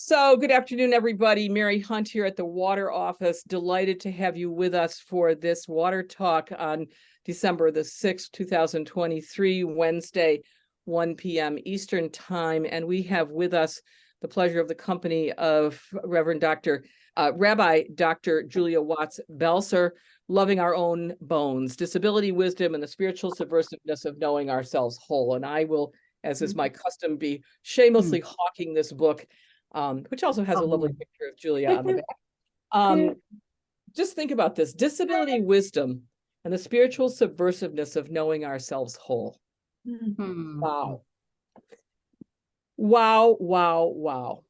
So good afternoon, everybody. Mary Hunt here at the Water Office. Delighted to have you with us for this Water Talk on December the 6th, 2023, Wednesday, 1 p.m. Eastern Time. And we have with us the pleasure of the company of Rabbi Dr. Julia Watts Belser, Loving Our Own Bones, Disability, Wisdom, and the Spiritual Subversiveness of Knowing Ourselves Whole. And I will, as is my custom, be shamelessly hawking this book, which also has a lovely picture of Julia on the back. Just think about this: disability, wisdom, and the spiritual subversiveness of knowing ourselves whole. Wow. Wow, wow, wow.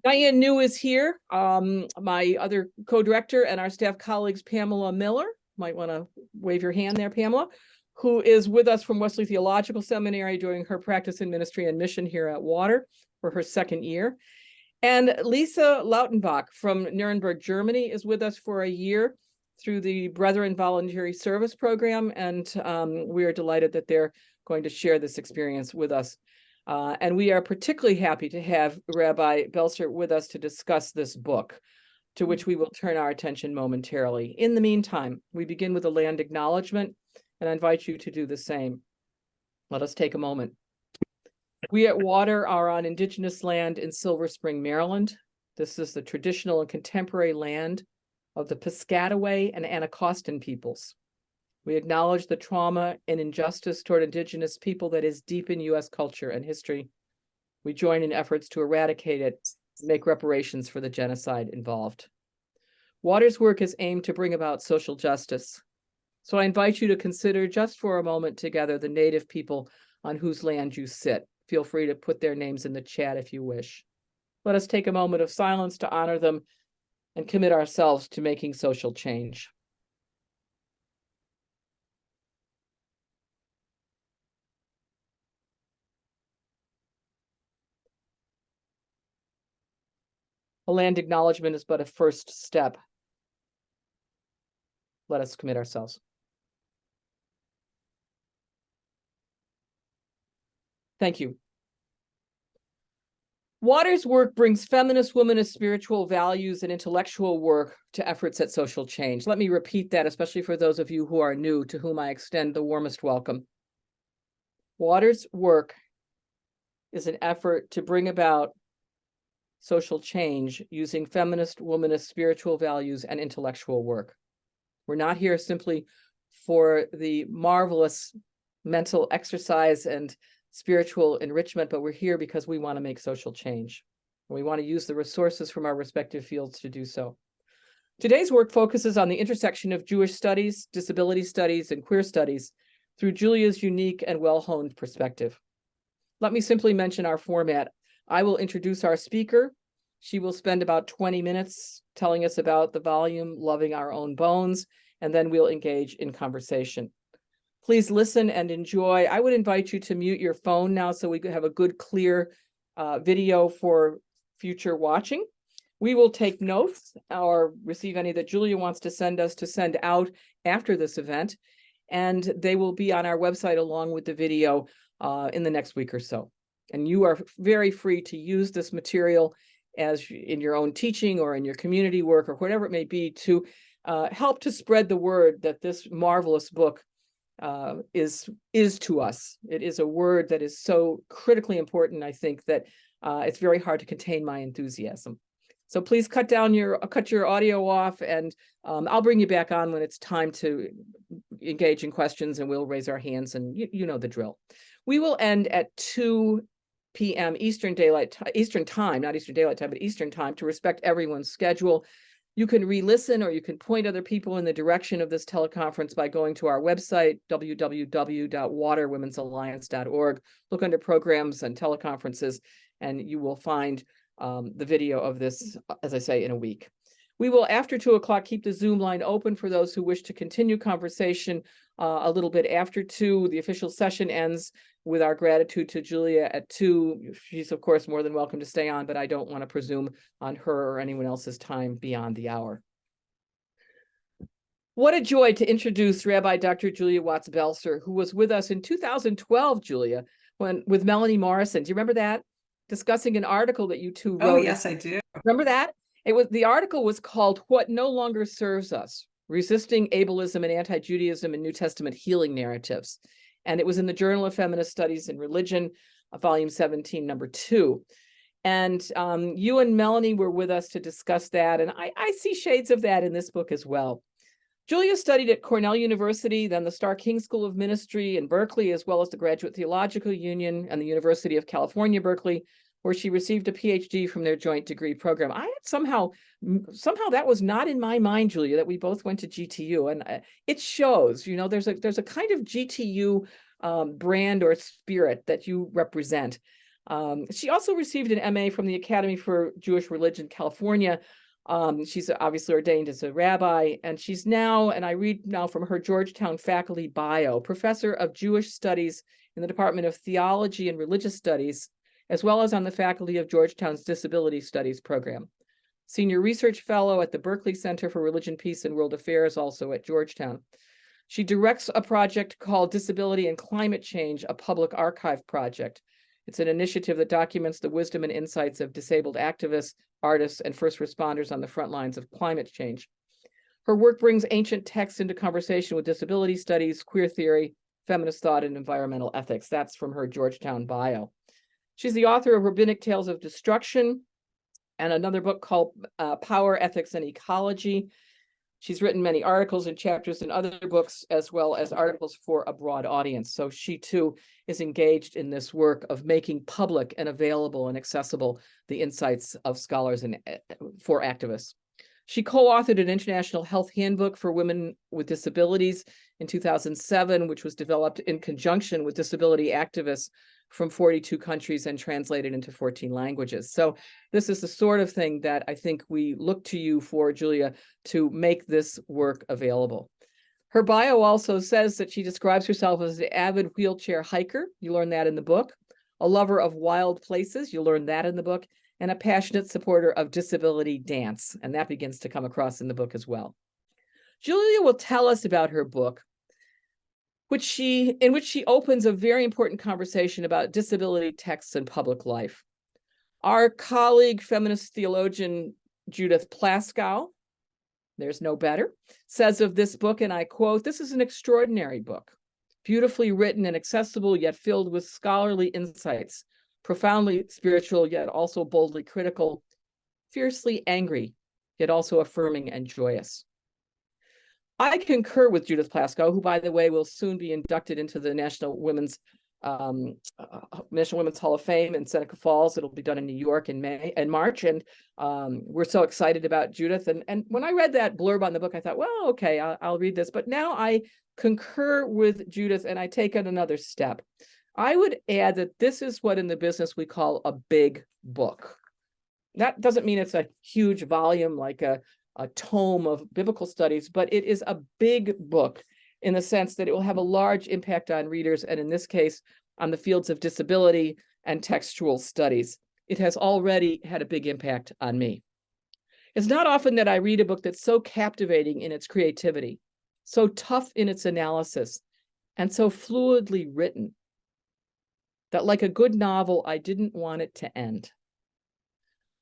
Diane New is here, my other co-director, and our staff colleagues, Pamela Miller. Might want to wave your hand there, Pamela, who is with us from Wesley Theological Seminary during her practice in ministry and mission here at Water for her second year. And Lisa Lautenbach from Nuremberg, Germany is with us for a year through the Brethren Voluntary Service Program. And we are delighted that they're going to share this experience with us. And we are particularly happy to have Rabbi Belser with us to discuss this book, to which we will turn our attention momentarily. In the meantime, we begin with a land acknowledgement, and I invite you to do the same. Let us take a moment. We at Water are on Indigenous land in Silver Spring, Maryland. This is the traditional and contemporary land of the Piscataway and Anacostan peoples. We acknowledge the trauma and injustice toward Indigenous people that is deep in U.S. culture and history. We join in efforts to eradicate it and make reparations for the genocide involved. Water's work is aimed to bring about social justice. So I invite you to consider just for a moment together the Native people on whose land you sit. Feel free to put their names in the chat if you wish. Let us take a moment of silence to honor them and commit ourselves to making social change. A land acknowledgement is but a first step. Let us commit ourselves. Thank you. Water's work brings feminist, womanist spiritual values and intellectual work to efforts at social change. Let me repeat that, especially for those of you who are new, to whom I extend the warmest welcome. Water's work is an effort to bring about social change using feminist, womanist spiritual values and intellectual work. We're not here simply for the marvelous mental exercise and spiritual enrichment, but we're here because we want to make social change. We want to use the resources from our respective fields to do so. Today's work focuses on the intersection of Jewish studies, disability studies, and queer studies through Julia's unique and well-honed perspective. Let me simply mention our format. I will introduce our speaker. She will spend about 20 minutes telling us about the volume, Loving Our Own Bones, and then we'll engage in conversation. Please listen and enjoy. I would invite you to mute your phone now so we could have a good, clear video for future watching. We will take notes or receive any that Julia wants to send us to send out after this event, and they will be on our website along with the video in the next week or so. And you are very free to use this material as in your own teaching or in your community work or whatever it may be to help to spread the word that this marvelous book is to us. It is a word that is so critically important, I think, that it's very hard to contain my enthusiasm. So please cut your audio off, and I'll bring you back on when it's time to engage in questions, and we'll raise our hands, and you know the drill. We will end at 2 p.m. Eastern time, not Eastern Daylight Time, but Eastern Time, to respect everyone's schedule. You can re-listen or you can point other people in the direction of this teleconference by going to our website, www.waterwomensalliance.org. Look under programs and teleconferences, and you will find the video of this, as I say, in a week. We will, after 2 o'clock, keep the Zoom line open for those who wish to continue conversation a little bit after 2. The official session ends with our gratitude to Julia at 2. She's, of course, more than welcome to stay on, but I don't want to presume on her or anyone else's time beyond the hour. What a joy to introduce Rabbi Dr. Julia Watts Belser, who was with us in 2012, Julia, with Melanie Morrison. Do you remember that? discussing an article that you two Oh, wrote. yes, I do. Remember that? The article was called "What No Longer Serves Us: Resisting Ableism and Anti-Judaism in New Testament Healing Narratives." And it was in the Journal of Feminist Studies in Religion, volume 17, number 2. And you and Melanie were with us to discuss that. And I see shades of that in this book as well. Julia studied at Cornell University, then the Starr King School of Ministry in Berkeley, as well as the Graduate Theological Union and the University of California, Berkeley, where she received a PhD from their joint degree program. I had somehow that was not in my mind, Julia, that we both went to GTU, and it shows. You know, there's a kind of GTU brand or spirit that you represent. She also received an MA from the Academy for Jewish Religion, California. She's obviously ordained as a rabbi, and she's now, and I read now from her Georgetown faculty bio, professor of Jewish studies in the Department of Theology and Religious Studies, as well as on the faculty of Georgetown's Disability Studies program. Senior research fellow at the Berkeley Center for Religion, Peace, and World Affairs, also at Georgetown. She directs a project called Disability and Climate Change, a public archive project. It's an initiative that documents the wisdom and insights of disabled activists, artists, and first responders on the front lines of climate change. Her work brings ancient texts into conversation with disability studies, queer theory, feminist thought, and environmental ethics. That's from her Georgetown bio. She's the author of Rabbinic Tales of Destruction and another book called Power, Ethics, and Ecology. She's written many articles and chapters in other books, as well as articles for a broad audience. So she too is engaged in this work of making public and available and accessible the insights of scholars and for activists. She co-authored an international health handbook for women with disabilities in 2007, which was developed in conjunction with disability activists from 42 countries and translated into 14 languages. So this is the sort of thing that I think we look to you for, Julia, to make this work available. Her bio also says that she describes herself as an avid wheelchair hiker. You learn that in the book. A lover of wild places. You learn that in the book. And a passionate supporter of disability dance. And that begins to come across in the book as well. Julia will tell us about her book, in which she opens a very important conversation about disability texts in public life. Our colleague, feminist theologian Judith Plaskow, there's no better, says of this book, and I quote, "This is an extraordinary book, beautifully written and accessible, yet filled with scholarly insights, profoundly spiritual, yet also boldly critical, fiercely angry, yet also affirming and joyous." I concur with Judith Plaskow, who, by the way, will soon be inducted into the National Women's Hall of Fame in Seneca Falls. It'll be done in New York in March, and we're so excited about Judith. And when I read that blurb on the book, I thought, well, okay, I'll read this. But now I concur with Judith, and I take it another step. I would add that this is what in the business we call a big book. That doesn't mean it's a huge volume like a tome of biblical studies, but it is a big book in the sense that it will have a large impact on readers, and in this case, on the fields of disability and textual studies. It has already had a big impact on me. It's not often that I read a book that's so captivating in its creativity, so tough in its analysis, and so fluidly written that, like a good novel, I didn't want it to end.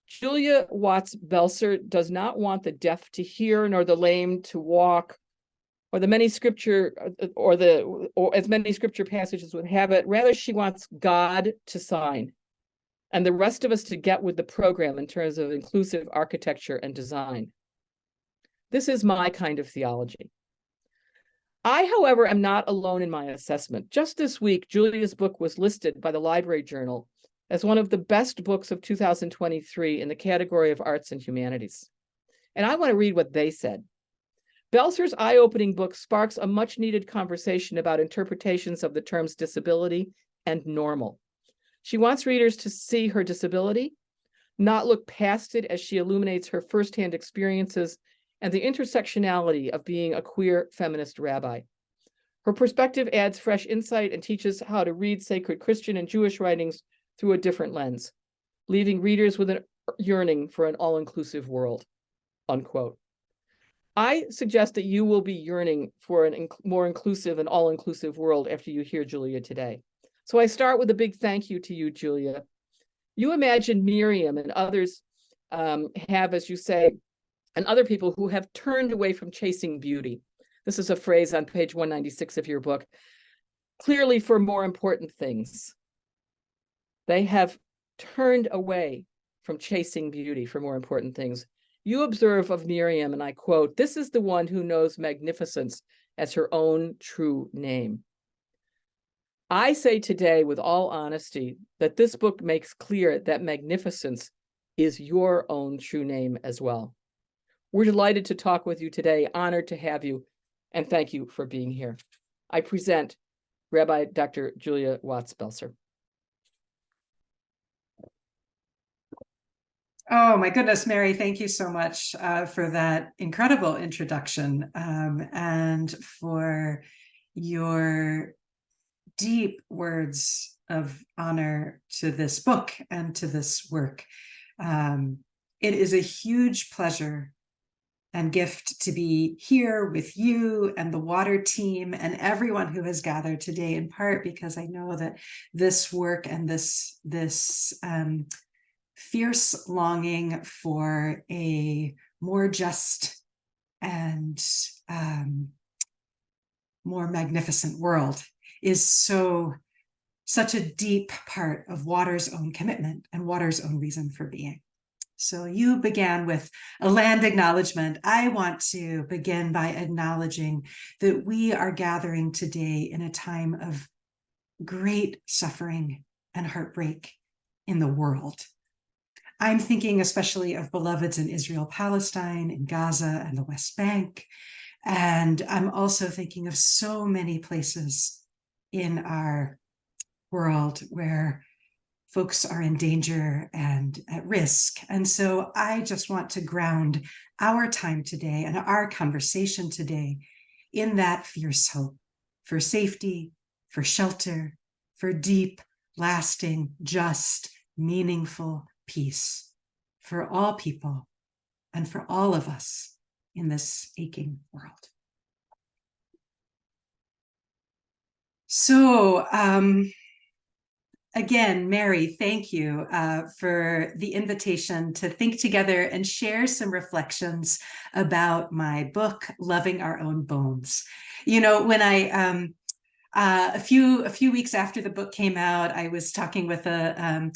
Julia Watts Belser does not want the deaf to hear, nor the lame to walk, or as many scripture passages would have it. Rather, she wants God to sign, and the rest of us to get with the program in terms of inclusive architecture and design. This is my kind of theology. I, however, am not alone in my assessment. Just this week, Julia's book was listed by the Library Journal as one of the best books of 2023 in the category of arts and humanities. And I want to read what they said. Belser's eye-opening book sparks a much-needed conversation about interpretations of the terms disability and normal. She wants readers to see her disability, not look past it as she illuminates her firsthand experiences and the intersectionality of being a queer feminist rabbi. Her perspective adds fresh insight and teaches how to read sacred Christian and Jewish writings through a different lens, leaving readers with a yearning for an all-inclusive world, unquote. I suggest that you will be yearning for a more inclusive and all-inclusive world after you hear Julia today. So I start with a big thank you to you, Julia. You imagine Miriam and others have, as you say, and other people who have turned away from chasing beauty. This is a phrase on page 196 of your book. Clearly for more important things. They have turned away from chasing beauty for more important things. You observe of Miriam, and I quote, "This is the one who knows magnificence as her own true name." I say today, with all honesty, that this book makes clear that magnificence is your own true name as well. We're delighted to talk with you today, honored to have you, and thank you for being here. I present Rabbi Dr. Julia Watts Belser. Oh, my goodness, Mary, thank you so much for that incredible introduction and for your deep words of honor to this book and to this work. It is a huge pleasure and gift to be here with you and the Water team and everyone who has gathered today, in part because I know that this work and this fierce longing for a more just and more magnificent world is such a deep part of Water's own commitment and Water's own reason for being. So you began with a land acknowledgement. I want to begin by acknowledging that we are gathering today in a time of great suffering and heartbreak in the world. I'm thinking especially of beloveds in Israel, Palestine, in Gaza and the West Bank. And I'm also thinking of so many places in our world where folks are in danger and at risk. And so I just want to ground our time today and our conversation today in that fierce hope for safety, for shelter, for deep, lasting, just, meaningful peace for all people and for all of us in this aching world. So, again, Mary, thank you for the invitation to think together and share some reflections about my book, Loving Our Own Bones. You know, when I a few weeks after the book came out, I was talking with a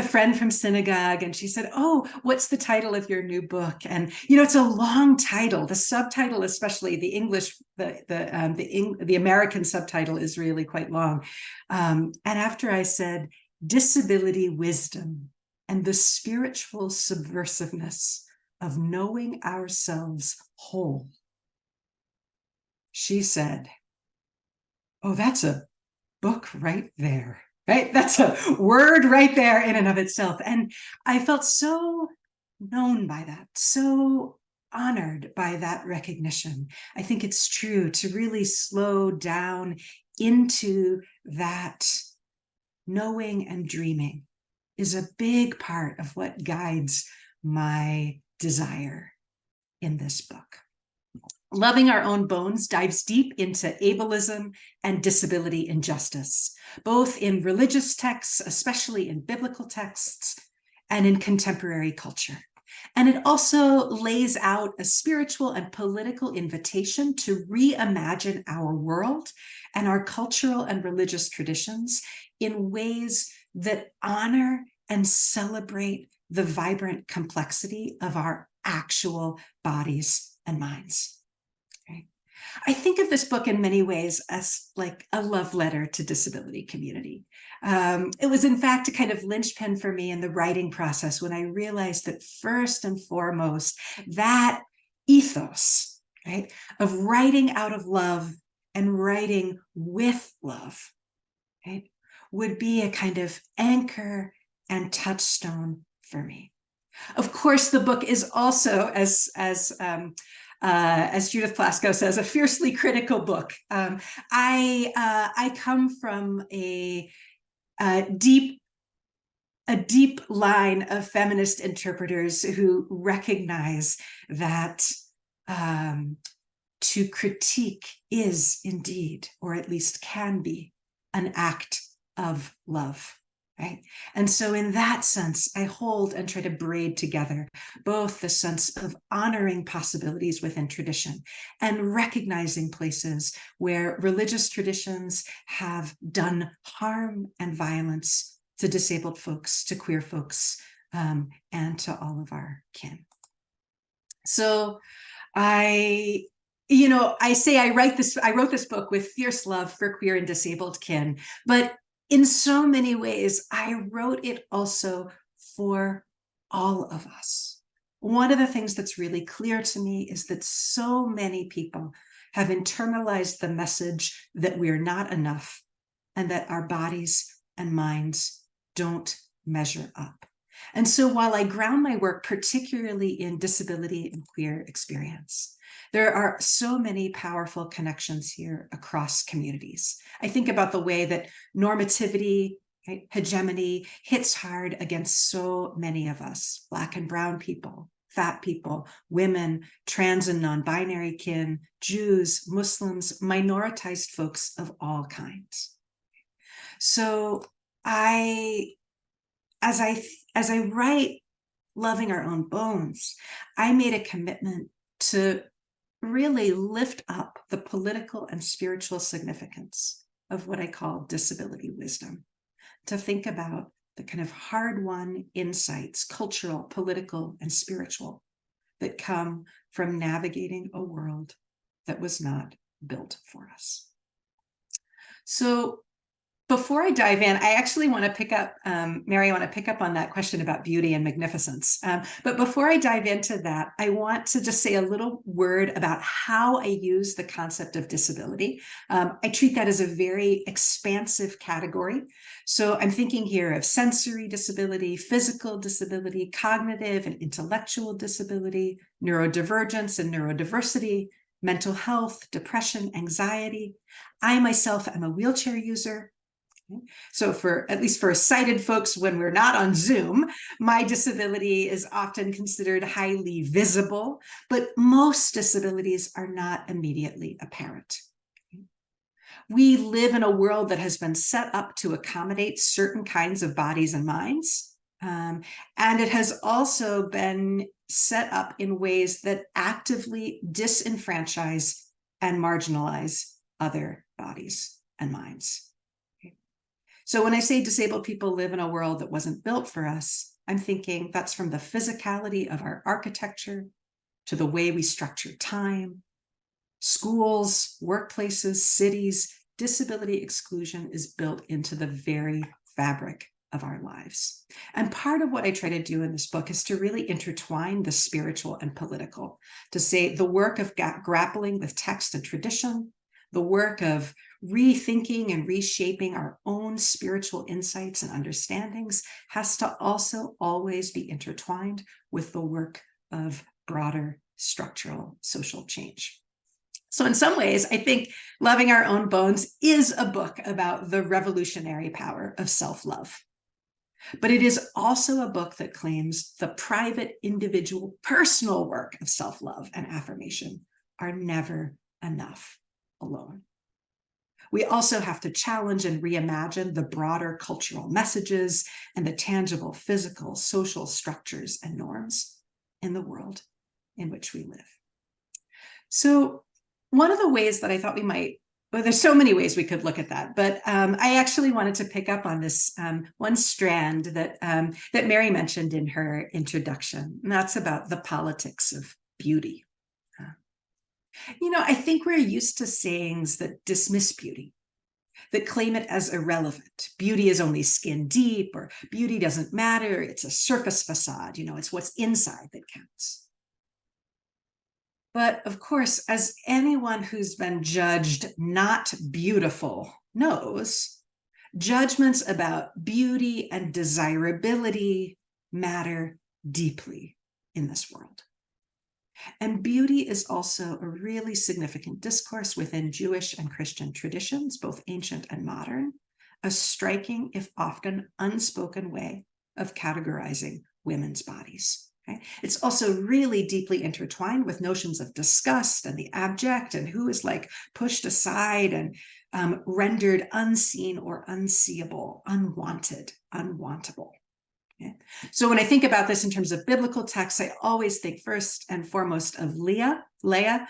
friend from synagogue, and she said, "Oh, what's the title of your new book?" And you know, it's a long title. The subtitle, especially the English, the American subtitle, is really quite long. And after I said, "Disability Wisdom and the Spiritual Subversiveness of Knowing Ourselves Whole," she said, "Oh, that's a book right there, right? That's a word right there in and of itself." And I felt so known by that, so honored by that recognition. I think it's true to really slow down into that knowing and dreaming is a big part of what guides my desire in this book. Loving Our Own Bones dives deep into ableism and disability injustice, both in religious texts, especially in biblical texts, and in contemporary culture. And it also lays out a spiritual and political invitation to reimagine our world and our cultural and religious traditions in ways that honor and celebrate the vibrant complexity of our actual bodies and minds. I think of this book in many ways as like a love letter to disability community. It was in fact a kind of linchpin for me in the writing process when I realized that first and foremost, that ethos, right, of writing out of love and writing with love, right, would be a kind of anchor and touchstone for me. Of course, the book is also, as Judith Plasko says, a fiercely critical book. I come from a deep line of feminist interpreters who recognize that to critique is indeed, or at least can be, an act of love. right? And so in that sense, I hold and try to braid together both the sense of honoring possibilities within tradition and recognizing places where religious traditions have done harm and violence to disabled folks, to queer folks, and to all of our kin. So I say I wrote this book with fierce love for queer and disabled kin, but in so many ways, I wrote it also for all of us. One of the things that's really clear to me is that so many people have internalized the message that we're not enough and that our bodies and minds don't measure up. And so while I ground my work particularly in disability and queer experience, there are so many powerful connections here across communities. I think about the way that normativity, right, hegemony hits hard against so many of us, Black and brown people, fat people, women, trans and non-binary kin, Jews, Muslims, minoritized folks of all kinds. So as I write Loving Our Own Bones, I made a commitment to really lift up the political and spiritual significance of what I call disability wisdom, to think about the kind of hard-won insights, cultural, political, and spiritual, that come from navigating a world that was not built for us. So before I dive in, I actually want to pick up, Mary, I want to pick up on that question about beauty and magnificence. But before I dive into that, I want to just say a little word about how I use the concept of disability. I treat that as a very expansive category. So I'm thinking here of sensory disability, physical disability, cognitive and intellectual disability, neurodivergence and neurodiversity, mental health, depression, anxiety. I myself am a wheelchair user. So at least for sighted folks, when we're not on Zoom, my disability is often considered highly visible, but most disabilities are not immediately apparent. We live in a world that has been set up to accommodate certain kinds of bodies and minds. And it has also been set up in ways that actively disenfranchise and marginalize other bodies and minds. So when I say disabled people live in a world that wasn't built for us, I'm thinking that's from the physicality of our architecture to the way we structure time, schools, workplaces, cities. Disability exclusion is built into the very fabric of our lives. And part of what I try to do in this book is to really intertwine the spiritual and political, to say the work of grappling with text and tradition, the work of rethinking and reshaping our own spiritual insights and understandings has to also always be intertwined with the work of broader structural social change. So in some ways, I think Loving Our Own Bones is a book about the revolutionary power of self-love. But it is also a book that claims the private, individual, personal work of self-love and affirmation are never enough alone. We also have to challenge and reimagine the broader cultural messages and the tangible physical, social structures and norms in the world in which we live. So one of the ways that I thought we might, well, there's so many ways we could look at that, but I actually wanted to pick up on this one strand that Mary mentioned in her introduction, and that's about the politics of beauty. I think we're used to sayings that dismiss beauty, that claim it as irrelevant. Beauty is only skin deep, or beauty doesn't matter. It's a surface facade. It's what's inside that counts. But of course, as anyone who's been judged not beautiful knows, judgments about beauty and desirability matter deeply in this world. And beauty is also a really significant discourse within Jewish and Christian traditions, both ancient and modern, a striking, if often unspoken way of categorizing women's bodies. Right? It's also really deeply intertwined with notions of disgust and the abject and who is like pushed aside and rendered unseen or unseeable, unwanted, unwantable. Okay? So when I think about this in terms of biblical texts, I always think first and foremost of Leah. Leah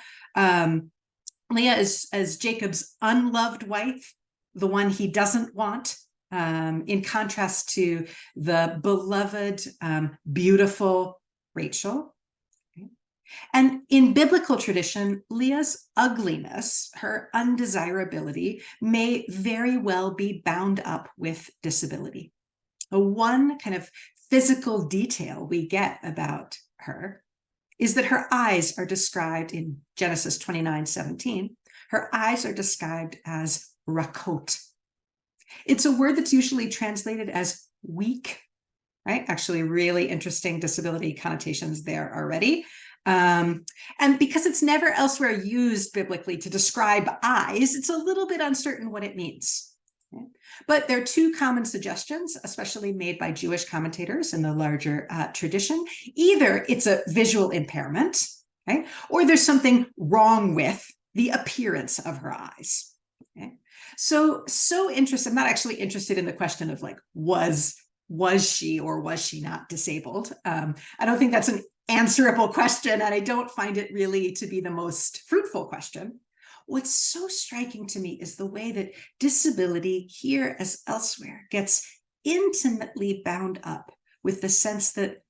is as Jacob's unloved wife, the one he doesn't want, in contrast to the beloved, beautiful Rachel. And in biblical tradition, Leah's ugliness, her undesirability, may very well be bound up with disability. One kind of physical detail we get about her is that her eyes are described in Genesis 29:17. Her eyes are described as rakot. It's a word that's usually translated as weak, right? Actually, really interesting disability connotations there already. And because it's never elsewhere used biblically to describe eyes, it's a little bit uncertain what it means. Okay? But there are two common suggestions, especially made by Jewish commentators in the larger tradition. Either it's a visual impairment, okay? Or there's something wrong with the appearance of her eyes. Okay? So interested. I'm not actually interested in the question of like, was she or was she not disabled? I don't think that's an answerable question, and I don't find it really to be the most fruitful question. What's so striking to me is the way that disability, here as elsewhere, gets intimately bound up with the sense that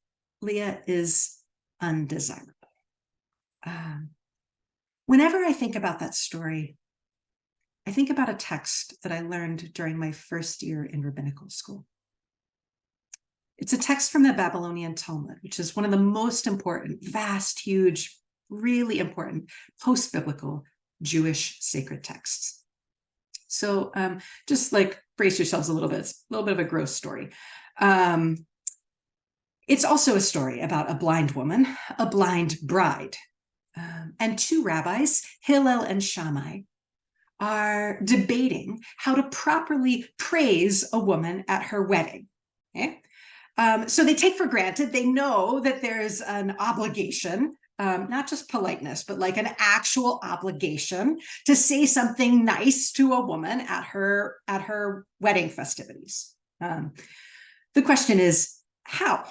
Leah is undesirable. Whenever I think about that story, I think about a text that I learned during my first year in rabbinical school. It's a text from the Babylonian Talmud, which is one of the most important, vast, huge, really important post-biblical Jewish sacred texts. So just like brace yourselves a little bit. It's a little bit of a gross story. It's also a story about a blind woman, a blind bride, and two rabbis, Hillel and Shammai, are debating how to properly praise a woman at her wedding. Okay? So they take for granted, they know that there's an obligation, not just politeness, but like an actual obligation to say something nice to a woman at her wedding festivities. The question is, how?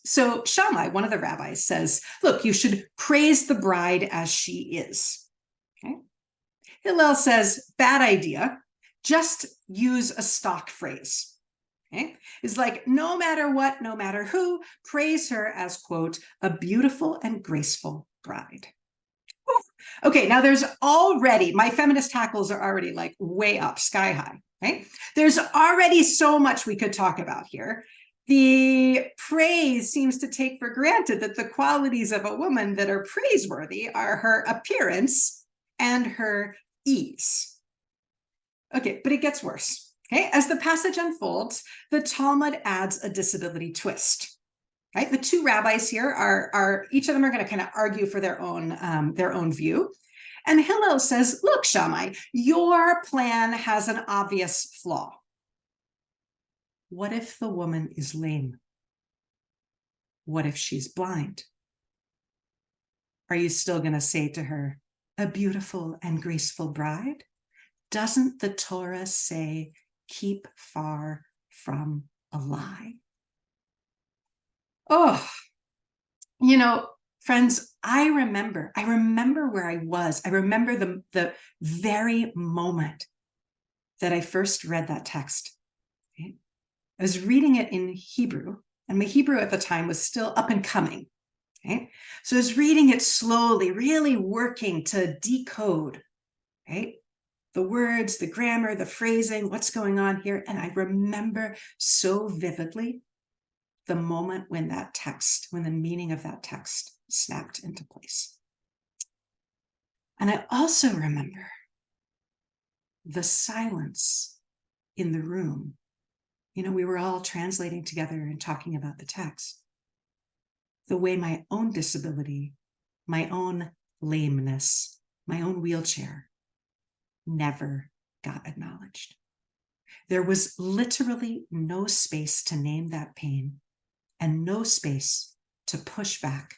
So Shammai, one of the rabbis, says, look, you should praise the bride as she is. Okay? Hillel says, bad idea, just use a stock phrase. Okay? It's like, no matter what, no matter who, praise her as, quote, a beautiful and graceful bride. Ooh. Okay, now there's already, my feminist hackles are already like way up, sky high, right? There's already so much we could talk about here. The praise seems to take for granted that the qualities of a woman that are praiseworthy are her appearance and her ease. Okay, but it gets worse. Okay, as the passage unfolds, the Talmud adds a disability twist. Right, the two rabbis here are each of them are going to kind of argue for their own view. And Hillel says, "Look, Shammai, your plan has an obvious flaw. What if the woman is lame? What if she's blind? Are you still going to say to her, a beautiful and graceful bride? Doesn't the Torah say, keep far from a lie?" Oh, you know, friends, I remember where I was. I remember the very moment that I first read that text. Okay? I was reading it in Hebrew, and my Hebrew at the time was still up and coming. Okay? So I was reading it slowly, really working to decode, right? The words, the grammar, the phrasing, what's going on here. And I remember so vividly the moment when the meaning of that text snapped into place. And I also remember the silence in the room. You know, we were all translating together and talking about the text. The way my own disability, my own lameness, my own wheelchair never got acknowledged. There was literally no space to name that pain and no space to push back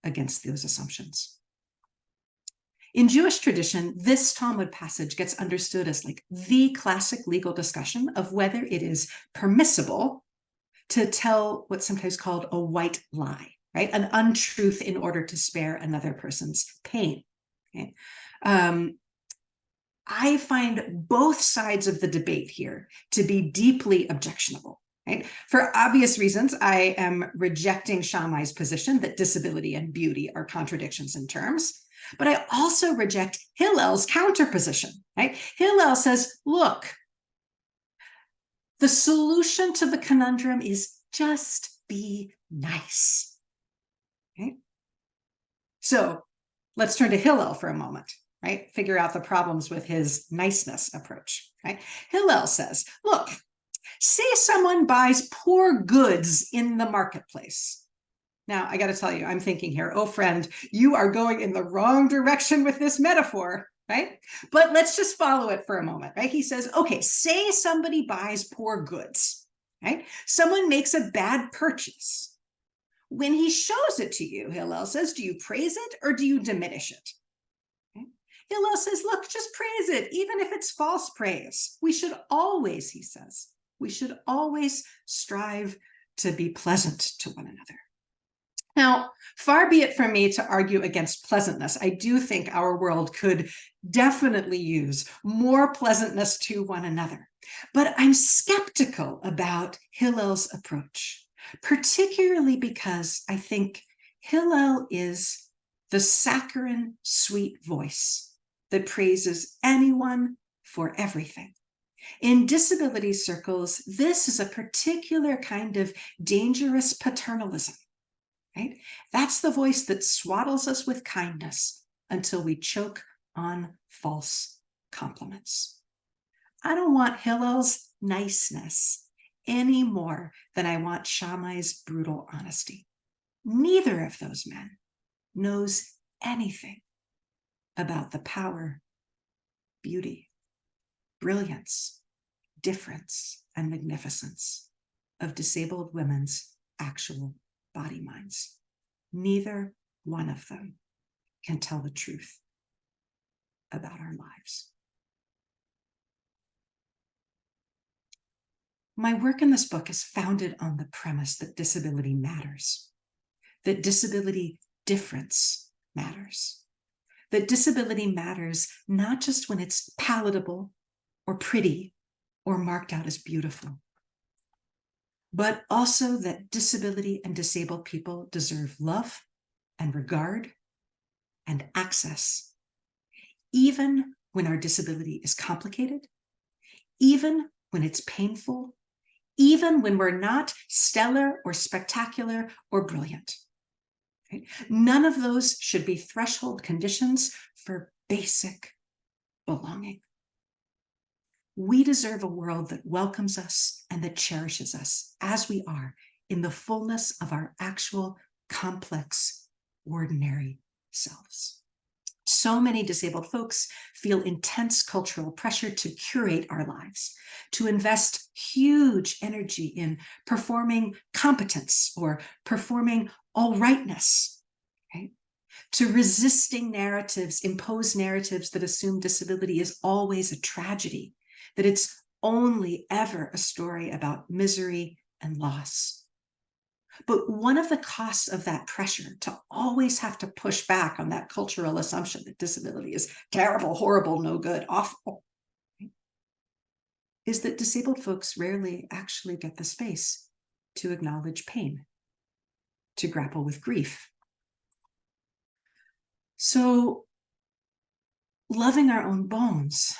against those assumptions. In Jewish tradition, this Talmud passage gets understood as like the classic legal discussion of whether it is permissible to tell what's sometimes called a white lie, right? An untruth in order to spare another person's pain. Okay? I find both sides of the debate here to be deeply objectionable. Right? For obvious reasons, I am rejecting Shammai's position that disability and beauty are contradictions in terms, but I also reject Hillel's counterposition. Right? Hillel says, look, the solution to the conundrum is just be nice. Okay? So let's turn to Hillel for a moment. Right? Figure out the problems with his niceness approach. Right? Hillel says, look, say someone buys poor goods in the marketplace. Now, I got to tell you, I'm thinking here, oh, friend, you are going in the wrong direction with this metaphor, right? But let's just follow it for a moment, right? He says, okay, say somebody buys poor goods, right? Someone makes a bad purchase. When he shows it to you, Hillel says, do you praise it or do you diminish it? Hillel says, look, just praise it, even if it's false praise. We should always, he says, we should always strive to be pleasant to one another. Now, far be it from me to argue against pleasantness. I do think our world could definitely use more pleasantness to one another. But I'm skeptical about Hillel's approach, particularly because I think Hillel is the saccharine, sweet voice that praises anyone for everything. In disability circles, this is a particular kind of dangerous paternalism, right? That's the voice that swaddles us with kindness until we choke on false compliments. I don't want Hillel's niceness any more than I want Shammai's brutal honesty. Neither of those men knows anything about the power, beauty, brilliance, difference, and magnificence of disabled women's actual body minds. Neither one of them can tell the truth about our lives. My work in this book is founded on the premise that disability matters, that disability difference matters, that disability matters not just when it's palatable or pretty or marked out as beautiful, but also that disability and disabled people deserve love and regard and access, even when our disability is complicated, even when it's painful, even when we're not stellar or spectacular or brilliant. Right? None of those should be threshold conditions for basic belonging. We deserve a world that welcomes us and that cherishes us as we are in the fullness of our actual complex, ordinary selves. So many disabled folks feel intense cultural pressure to curate our lives, to invest huge energy in performing competence or performing all rightness, right? To resisting narratives, imposed narratives that assume disability is always a tragedy, that it's only ever a story about misery and loss. But one of the costs of that pressure to always have to push back on that cultural assumption that disability is terrible, horrible, no good, awful, is that disabled folks rarely actually get the space to acknowledge pain, to grapple with grief. So loving our own bones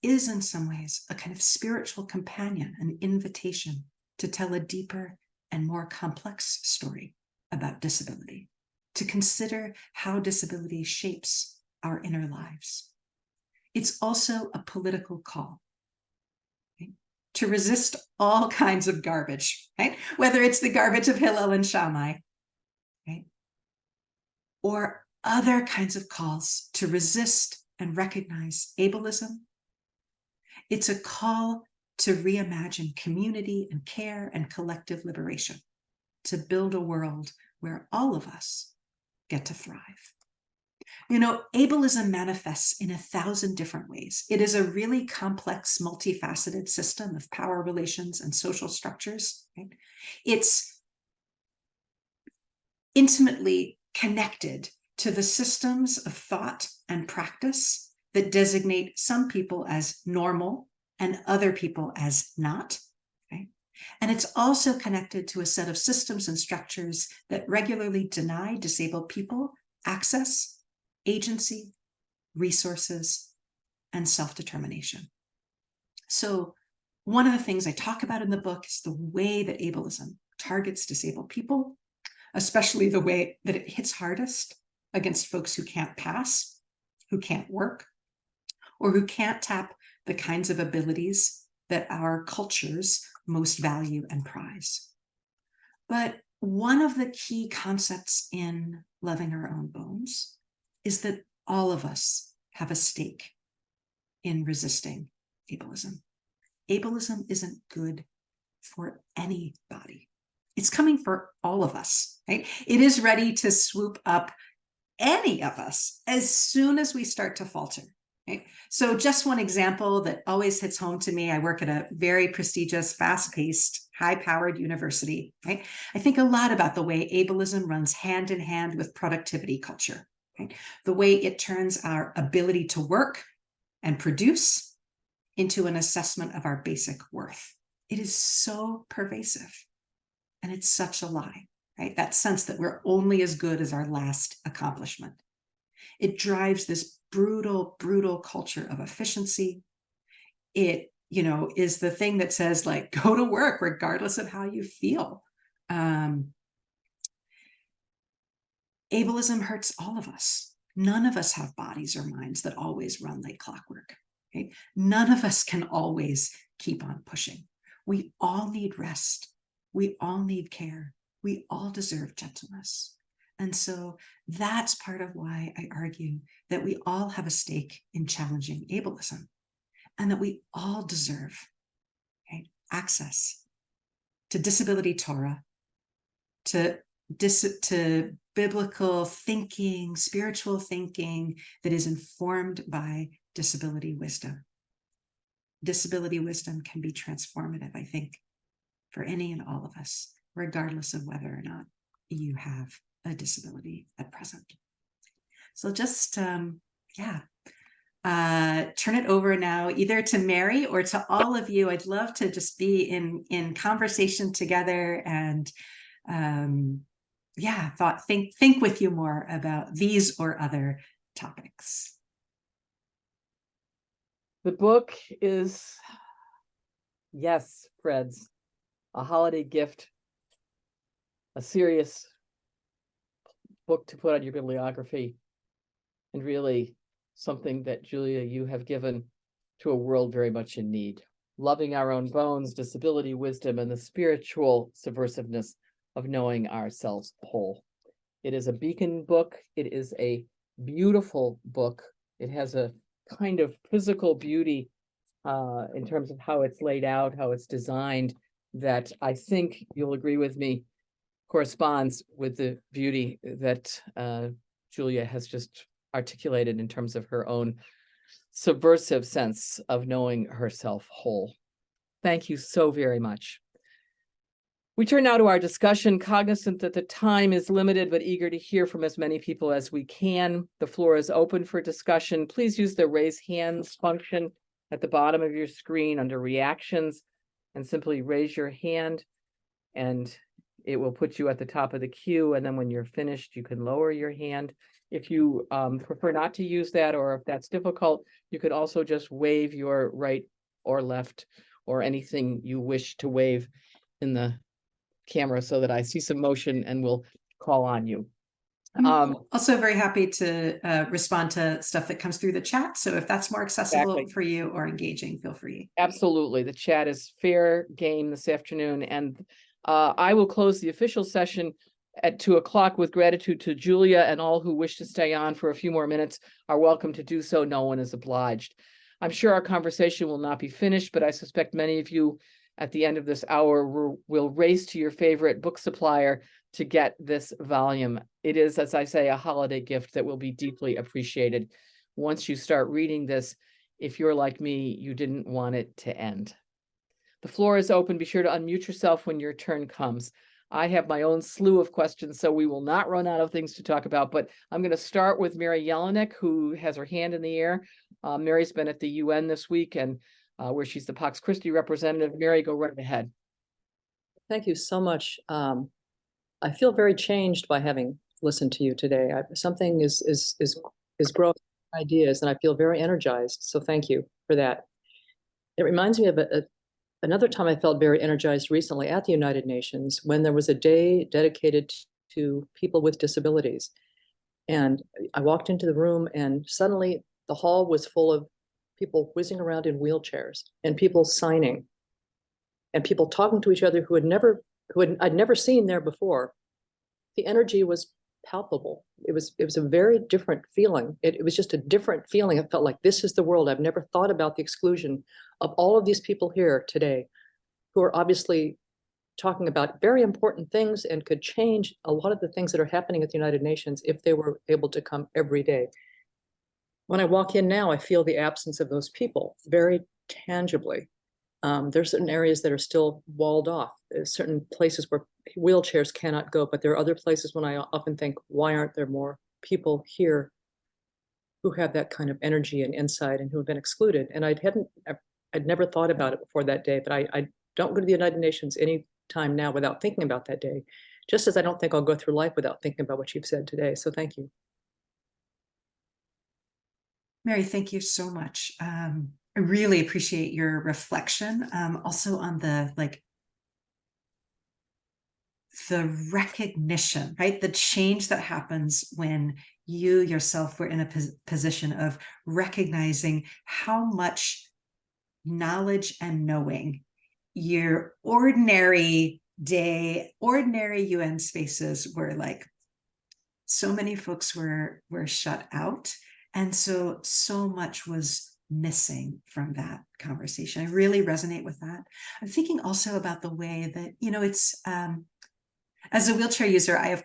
is in some ways a kind of spiritual companion, an invitation to tell a deeper and more complex story about disability, to consider how disability shapes our inner lives. It's also a political call, right? To resist all kinds of garbage, right? Whether it's the garbage of Hillel and Shammai, right? Or other kinds of calls to resist and recognize ableism. It's a call to reimagine community and care and collective liberation. to build a world where all of us get to thrive. Ableism manifests in 1,000 different ways. It is a really complex, multifaceted system of power relations and social structures. Right? It's intimately connected to the systems of thought and practice that designate some people as normal and other people as not. Okay? And it's also connected to a set of systems and structures that regularly deny disabled people access, agency, resources, and self-determination. So one of the things I talk about in the book is the way that ableism targets disabled people, especially the way that it hits hardest against folks who can't pass, who can't work, or who can't tap the kinds of abilities that our cultures most value and prize. But one of the key concepts in Loving Our Own Bones is that all of us have a stake in resisting ableism. Ableism isn't good for anybody. It's coming for all of us, right? It is ready to swoop up any of us as soon as we start to falter. Right? So just one example that always hits home to me, I work at a very prestigious, fast-paced, high-powered university. Right? I think a lot about the way ableism runs hand in hand with productivity culture. Right? The way it turns our ability to work and produce into an assessment of our basic worth. It is so pervasive, and it's such a lie. Right? That sense that we're only as good as our last accomplishment. It drives this brutal, brutal culture of efficiency. It, is the thing that says, like, go to work regardless of how you feel. Ableism hurts all of us. None of us have bodies or minds that always run like clockwork. Right? None of us can always keep on pushing. We all need rest. We all need care. We all deserve gentleness. And so that's part of why I argue that we all have a stake in challenging ableism, and that we all deserve access to disability Torah, to biblical thinking, spiritual thinking that is informed by disability wisdom. Disability wisdom can be transformative, I think, for any and all of us, regardless of whether or not you have a disability at present. So just, turn it over now either to Mary or to all of you. I'd love to just be in conversation together and think with you more about these or other topics. The book is, yes, Freds, a holiday gift, a serious book to put on your bibliography, and really something that, Julia, you have given to a world very much in need. Loving Our Own Bones, Disability Wisdom, and the Spiritual Subversiveness of Knowing Ourselves Whole. It is a beacon book. It is a beautiful book. It has a kind of physical beauty in terms of how it's laid out, how it's designed, that I think you'll agree with me corresponds with the beauty that Julia has just articulated in terms of her own subversive sense of knowing herself whole. Thank you so very much. We turn now to our discussion, cognizant that the time is limited, but eager to hear from as many people as we can. The floor is open for discussion. Please use the raise hands function at the bottom of your screen under reactions and simply raise your hand, and it will put you at the top of the queue. And then when you're finished, you can lower your hand. If you prefer not to use that, or if that's difficult, you could also just wave your right or left or anything you wish to wave in the camera so that I see some motion and will call on you. I'm also very happy to respond to stuff that comes through the chat. So if that's more accessible for you or engaging, feel free. Absolutely. The chat is fair game this afternoon. And I will close the official session at 2:00 with gratitude to Julia, and all who wish to stay on for a few more minutes are welcome to do so. No one is obliged. I'm sure our conversation will not be finished, but I suspect many of you at the end of this hour, we'll race to your favorite book supplier to get this volume. It is, as I say, a holiday gift that will be deeply appreciated. Once you start reading this, if you're like me, you didn't want it to end. The floor is open. Be sure to unmute yourself when your turn comes. I have my own slew of questions, so we will not run out of things to talk about, but I'm going to start with Mary Jelinek, who has her hand in the air. Mary's been at the UN this week, and where she's the Pax Christi representative. Mary, go right ahead. Thank you so much. I feel very changed by having listened to you today. Something is growing ideas, and I feel very energized. So thank you for that. It reminds me of another time I felt very energized recently at the United Nations, when there was a day dedicated to people with disabilities. And I walked into the room, and suddenly the hall was full of people whizzing around in wheelchairs, and people signing, and people talking to each other who I'd never seen there before. The energy was palpable. It was a very different feeling. It was just a different feeling. It felt like this is the world. I've never thought about the exclusion of all of these people here today, who are obviously talking about very important things and could change a lot of the things that are happening at the United Nations if they were able to come every day. When I walk in now, I feel the absence of those people very tangibly. There's certain areas that are still walled off. There's certain places where wheelchairs cannot go, but there are other places when I often think, why aren't there more people here who have that kind of energy and insight and who have been excluded? And I'd never thought about it before that day, but I don't go to the United Nations any time now without thinking about that day, just as I don't think I'll go through life without thinking about what you've said today. So thank you. Mary, thank you so much. I really appreciate your reflection, also on the recognition, right? The change that happens when you yourself were in a position of recognizing how much knowledge and knowing your ordinary UN spaces were like, so many folks were shut out. And so much was missing from that conversation. I really resonate with that. I'm thinking also about the way that, it's, as a wheelchair user, I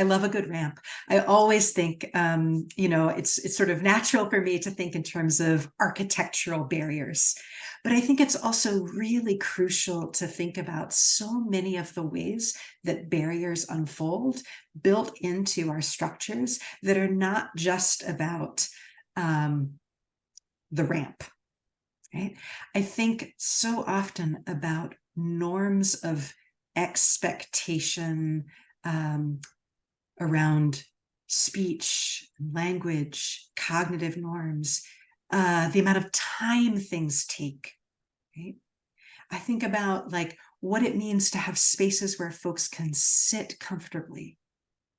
love a good ramp. I always think, it's sort of natural for me to think in terms of architectural barriers. But I think it's also really crucial to think about so many of the ways that barriers unfold built into our structures that are not just about the ramp, right? I think so often about norms of expectation around speech, language, cognitive norms, the amount of time things take, right? I think about what it means to have spaces where folks can sit comfortably,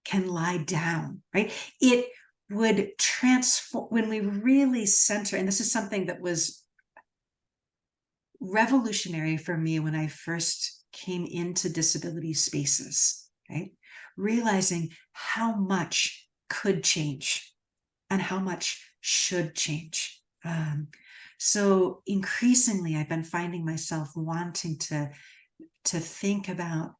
can lie down, right? It would transform when we really center, and this is something that was revolutionary for me when I first came into disability spaces, right? Realizing how much could change and how much should change. So increasingly, I've been finding myself wanting to think about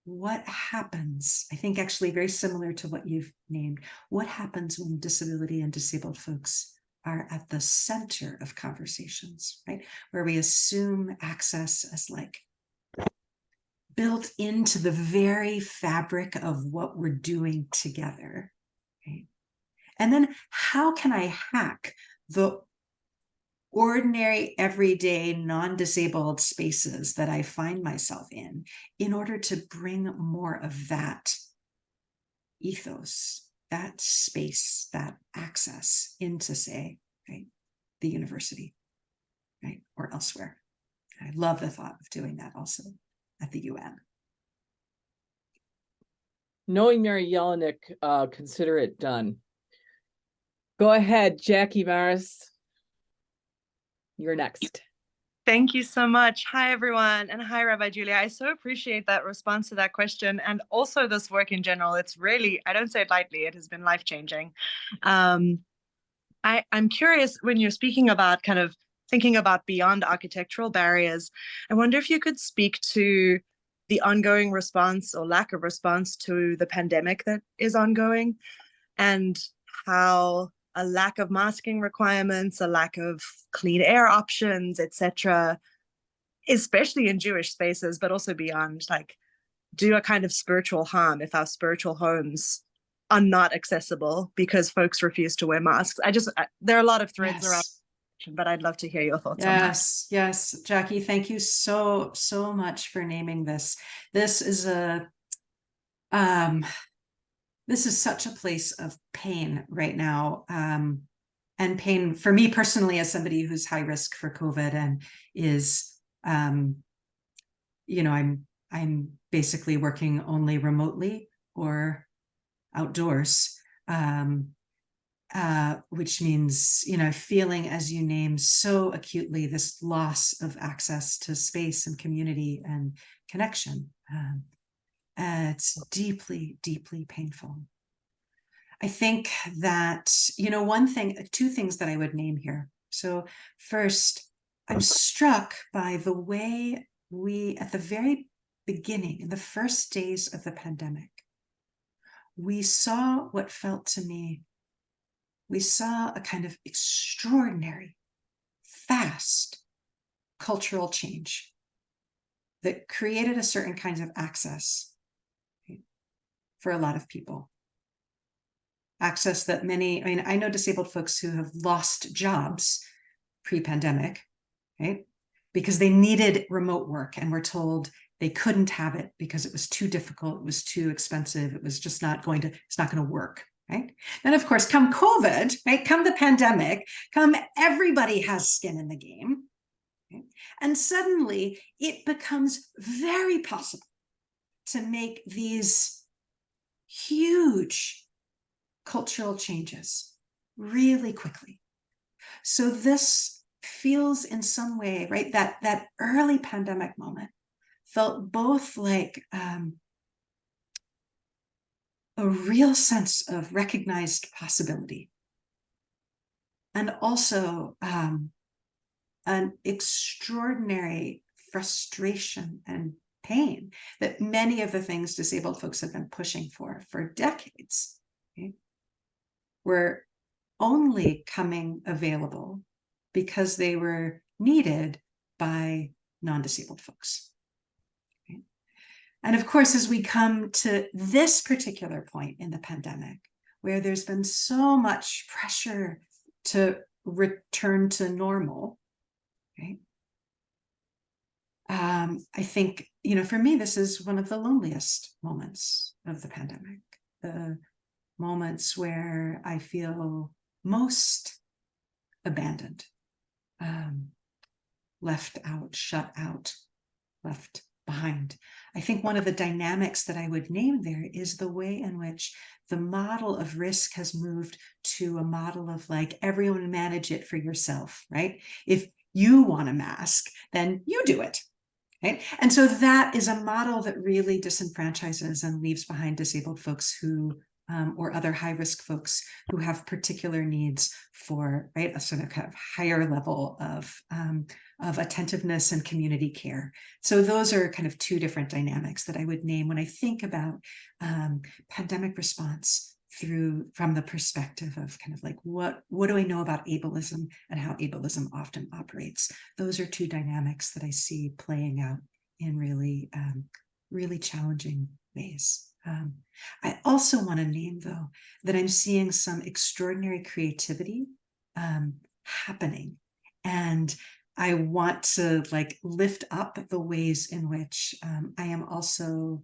what happens, I think actually very similar to what you've named, what happens when disability and disabled folks are at the center of conversations, right? Where we assume access as built into the very fabric of what we're doing together, right? And then how can I hack the ordinary, everyday, non-disabled spaces that I find myself in order to bring more of that ethos, that space, that access into, say, right, the university, right, or elsewhere. I love the thought of doing that also at the UN. Knowing Mary Jelinek, consider it done. Go ahead, Jackie Maris. You're next. Thank you so much. Hi, everyone. And hi, Rabbi Julia. I so appreciate that response to that question and also this work in general. It's really, I don't say it lightly, it has been life-changing. I'm curious when you're speaking about kind of thinking about beyond architectural barriers, I wonder if you could speak to the ongoing response or lack of response to the pandemic that is ongoing, and how a lack of masking requirements, a lack of clean air options, etc., especially in Jewish spaces, but also beyond, like, do a kind of spiritual harm if our spiritual homes are not accessible because folks refuse to wear masks. There are a lot of threads around, but I'd love to hear your thoughts on that. Yes, Jackie, thank you so much for naming this. This is such a place of pain right now. And pain for me personally, as somebody who's high risk for COVID and is, you know, I'm basically working only remotely or outdoors, which means, you know, feeling, as you named so acutely, this loss of access to space and community and connection. It's deeply, deeply painful. I think that, you know, two things that I would name here. So first, I'm struck by the way we, at the very beginning, in the first days of the pandemic, we saw what felt to me, we saw a kind of extraordinary, fast cultural change that created a certain kind of access for a lot of people. Access that many, I mean, I know disabled folks who have lost jobs pre-pandemic, right? Because they needed remote work and were told they couldn't have it because it was too difficult, it was too expensive, it was just not going to, it's not going to work, right? Then of course, come COVID, right? Come the pandemic, come everybody has skin in the game. Okay? And suddenly it becomes very possible to make these huge cultural changes really quickly. So this feels in some way, right, that early pandemic moment felt both like a real sense of recognized possibility and also an extraordinary frustration and pain that many of the things disabled folks have been pushing for decades, okay, were only coming available because they were needed by non-disabled folks. Okay? And of course, as we come to this particular point in the pandemic, where there's been so much pressure to return to normal, right? I think, you know, for me, this is one of the loneliest moments of the pandemic, the moments where I feel most abandoned, left out, shut out, left behind. I think one of the dynamics that I would name there is the way in which the model of risk has moved to a model of like, everyone manage it for yourself, right? If you want a mask, then you do it. Right? And so that is a model that really disenfranchises and leaves behind disabled folks who, or other high-risk folks who have particular needs for, right, a sort of kind of higher level of attentiveness and community care. So those are kind of two different dynamics that I would name when I think about pandemic response from the perspective of kind of like, what do I know about ableism and how ableism often operates? Those are two dynamics that I see playing out in really, really challenging ways. I also want to name, though, that I'm seeing some extraordinary creativity happening. And I want to like lift up the ways in which I am also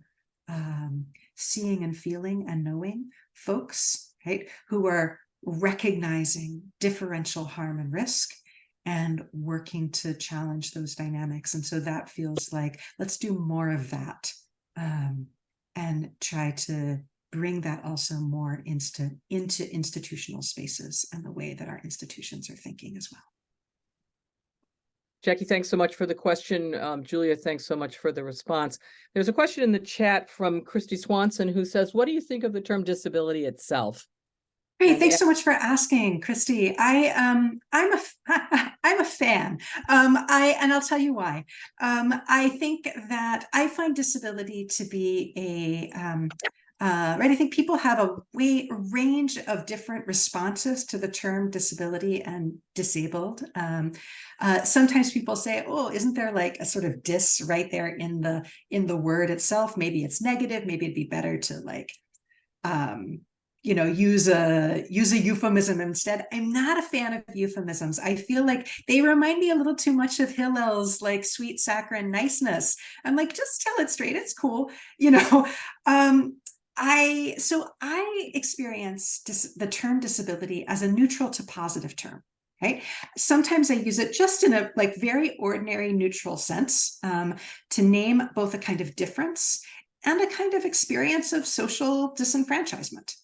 seeing and feeling and knowing folks, right, who are recognizing differential harm and risk and working to challenge those dynamics. And so that feels like, let's do more of that and try to bring that also more into institutional spaces and the way that our institutions are thinking as well. Jackie, thanks so much for the question. Julia, thanks so much for the response. There's a question in the chat from Christy Swanson who says, what do you think of the term disability itself? Great, thanks so much for asking, Christy. I'm I'm a fan. And I'll tell you why. I think that I find disability to be right. I think people have a range of different responses to the term disability and disabled. Sometimes people say, "Oh, isn't there like a sort of dis right there in the word itself? Maybe it's negative. Maybe it'd be better to like." Use a euphemism instead. I'm not a fan of euphemisms. I feel like they remind me a little too much of Hillel's like sweet saccharine niceness. I'm like, just tell it straight. It's cool, I experience the term disability as a neutral to positive term. Right. Sometimes I use it just in a like very ordinary neutral sense to name both a kind of difference and a kind of experience of social disenfranchisement.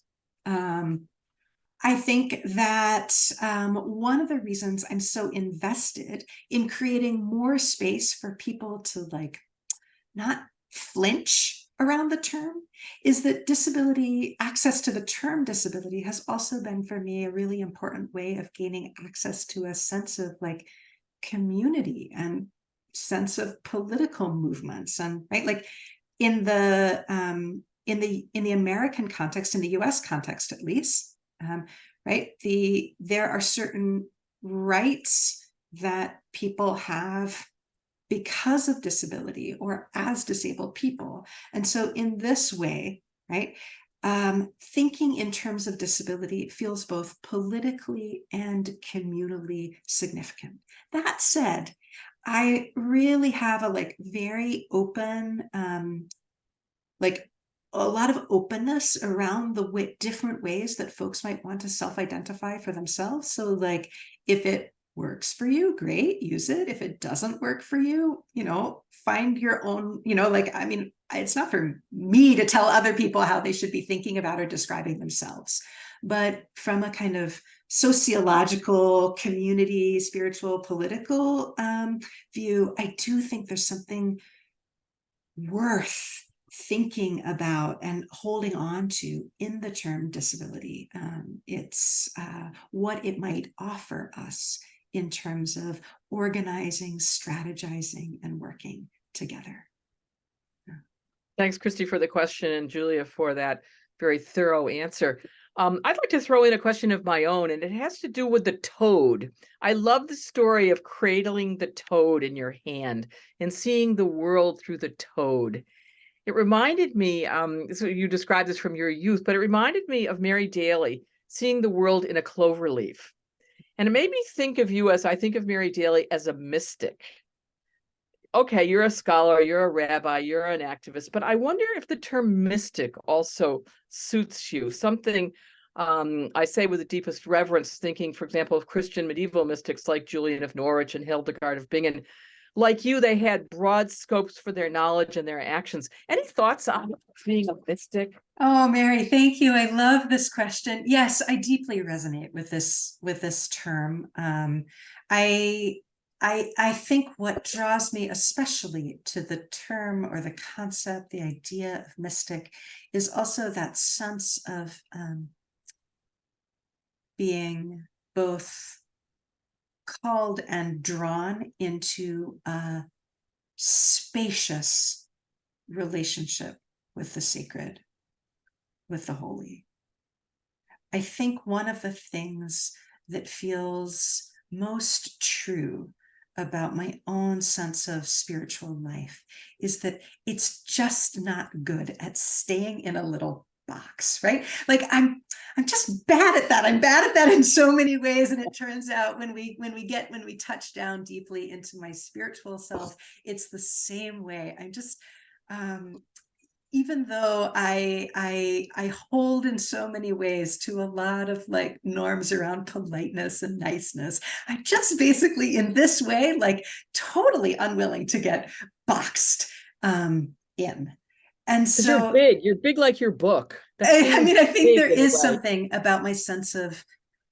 I think that one of the reasons I'm so invested in creating more space for people to like not flinch around the term is that access to the term disability has also been for me a really important way of gaining access to a sense of like community and sense of political movements. And right, like in the American context, in the US context at least, right, there are certain rights that people have because of disability or as disabled people. And so in this way, right, thinking in terms of disability feels both politically and communally significant. That said, I really have a like very open, like a lot of openness around the different ways that folks might want to self-identify for themselves. So like if it works for you, great, use it. If it doesn't work for you, find your own, I mean, it's not for me to tell other people how they should be thinking about or describing themselves. But from a kind of sociological, community, spiritual, political view, I do think there's something worth thinking about and holding on to in the term disability. It's what it might offer us in terms of organizing, strategizing, and working together. Thanks, Christy, for the question, and Julia for that very thorough answer. I'd like to throw in a question of my own, and it has to do with the toad. I love the story of cradling the toad in your hand and seeing the world through the toad. It reminded me, so you described this from your youth, but it reminded me of Mary Daly, seeing the world in a clover leaf. And it made me think of you as I think of Mary Daly as a mystic. Okay, you're a scholar, you're a rabbi, you're an activist, but I wonder if the term mystic also suits you. Something I say with the deepest reverence, thinking, for example, of Christian medieval mystics like Julian of Norwich and Hildegard of Bingen. Like you, they had broad scopes for their knowledge and their actions. Any thoughts on being a mystic? Oh, Mary, thank you. I love this question. Yes, I deeply resonate with this term. I think what draws me especially to the term or the concept, the idea of mystic, is also that sense of being both called and drawn into a spacious relationship with the sacred, with the holy. I think one of the things that feels most true about my own sense of spiritual life is that it's just not good at staying in a little box, right? Like I'm just bad at that. I'm bad at that in so many ways. And it turns out when we touch down deeply into my spiritual self, it's the same way. I'm just even though I hold in so many ways to a lot of like norms around politeness and niceness, I'm just basically in this way, like totally unwilling to get boxed in. And so You're big like your book. I mean, I think there is something about my sense of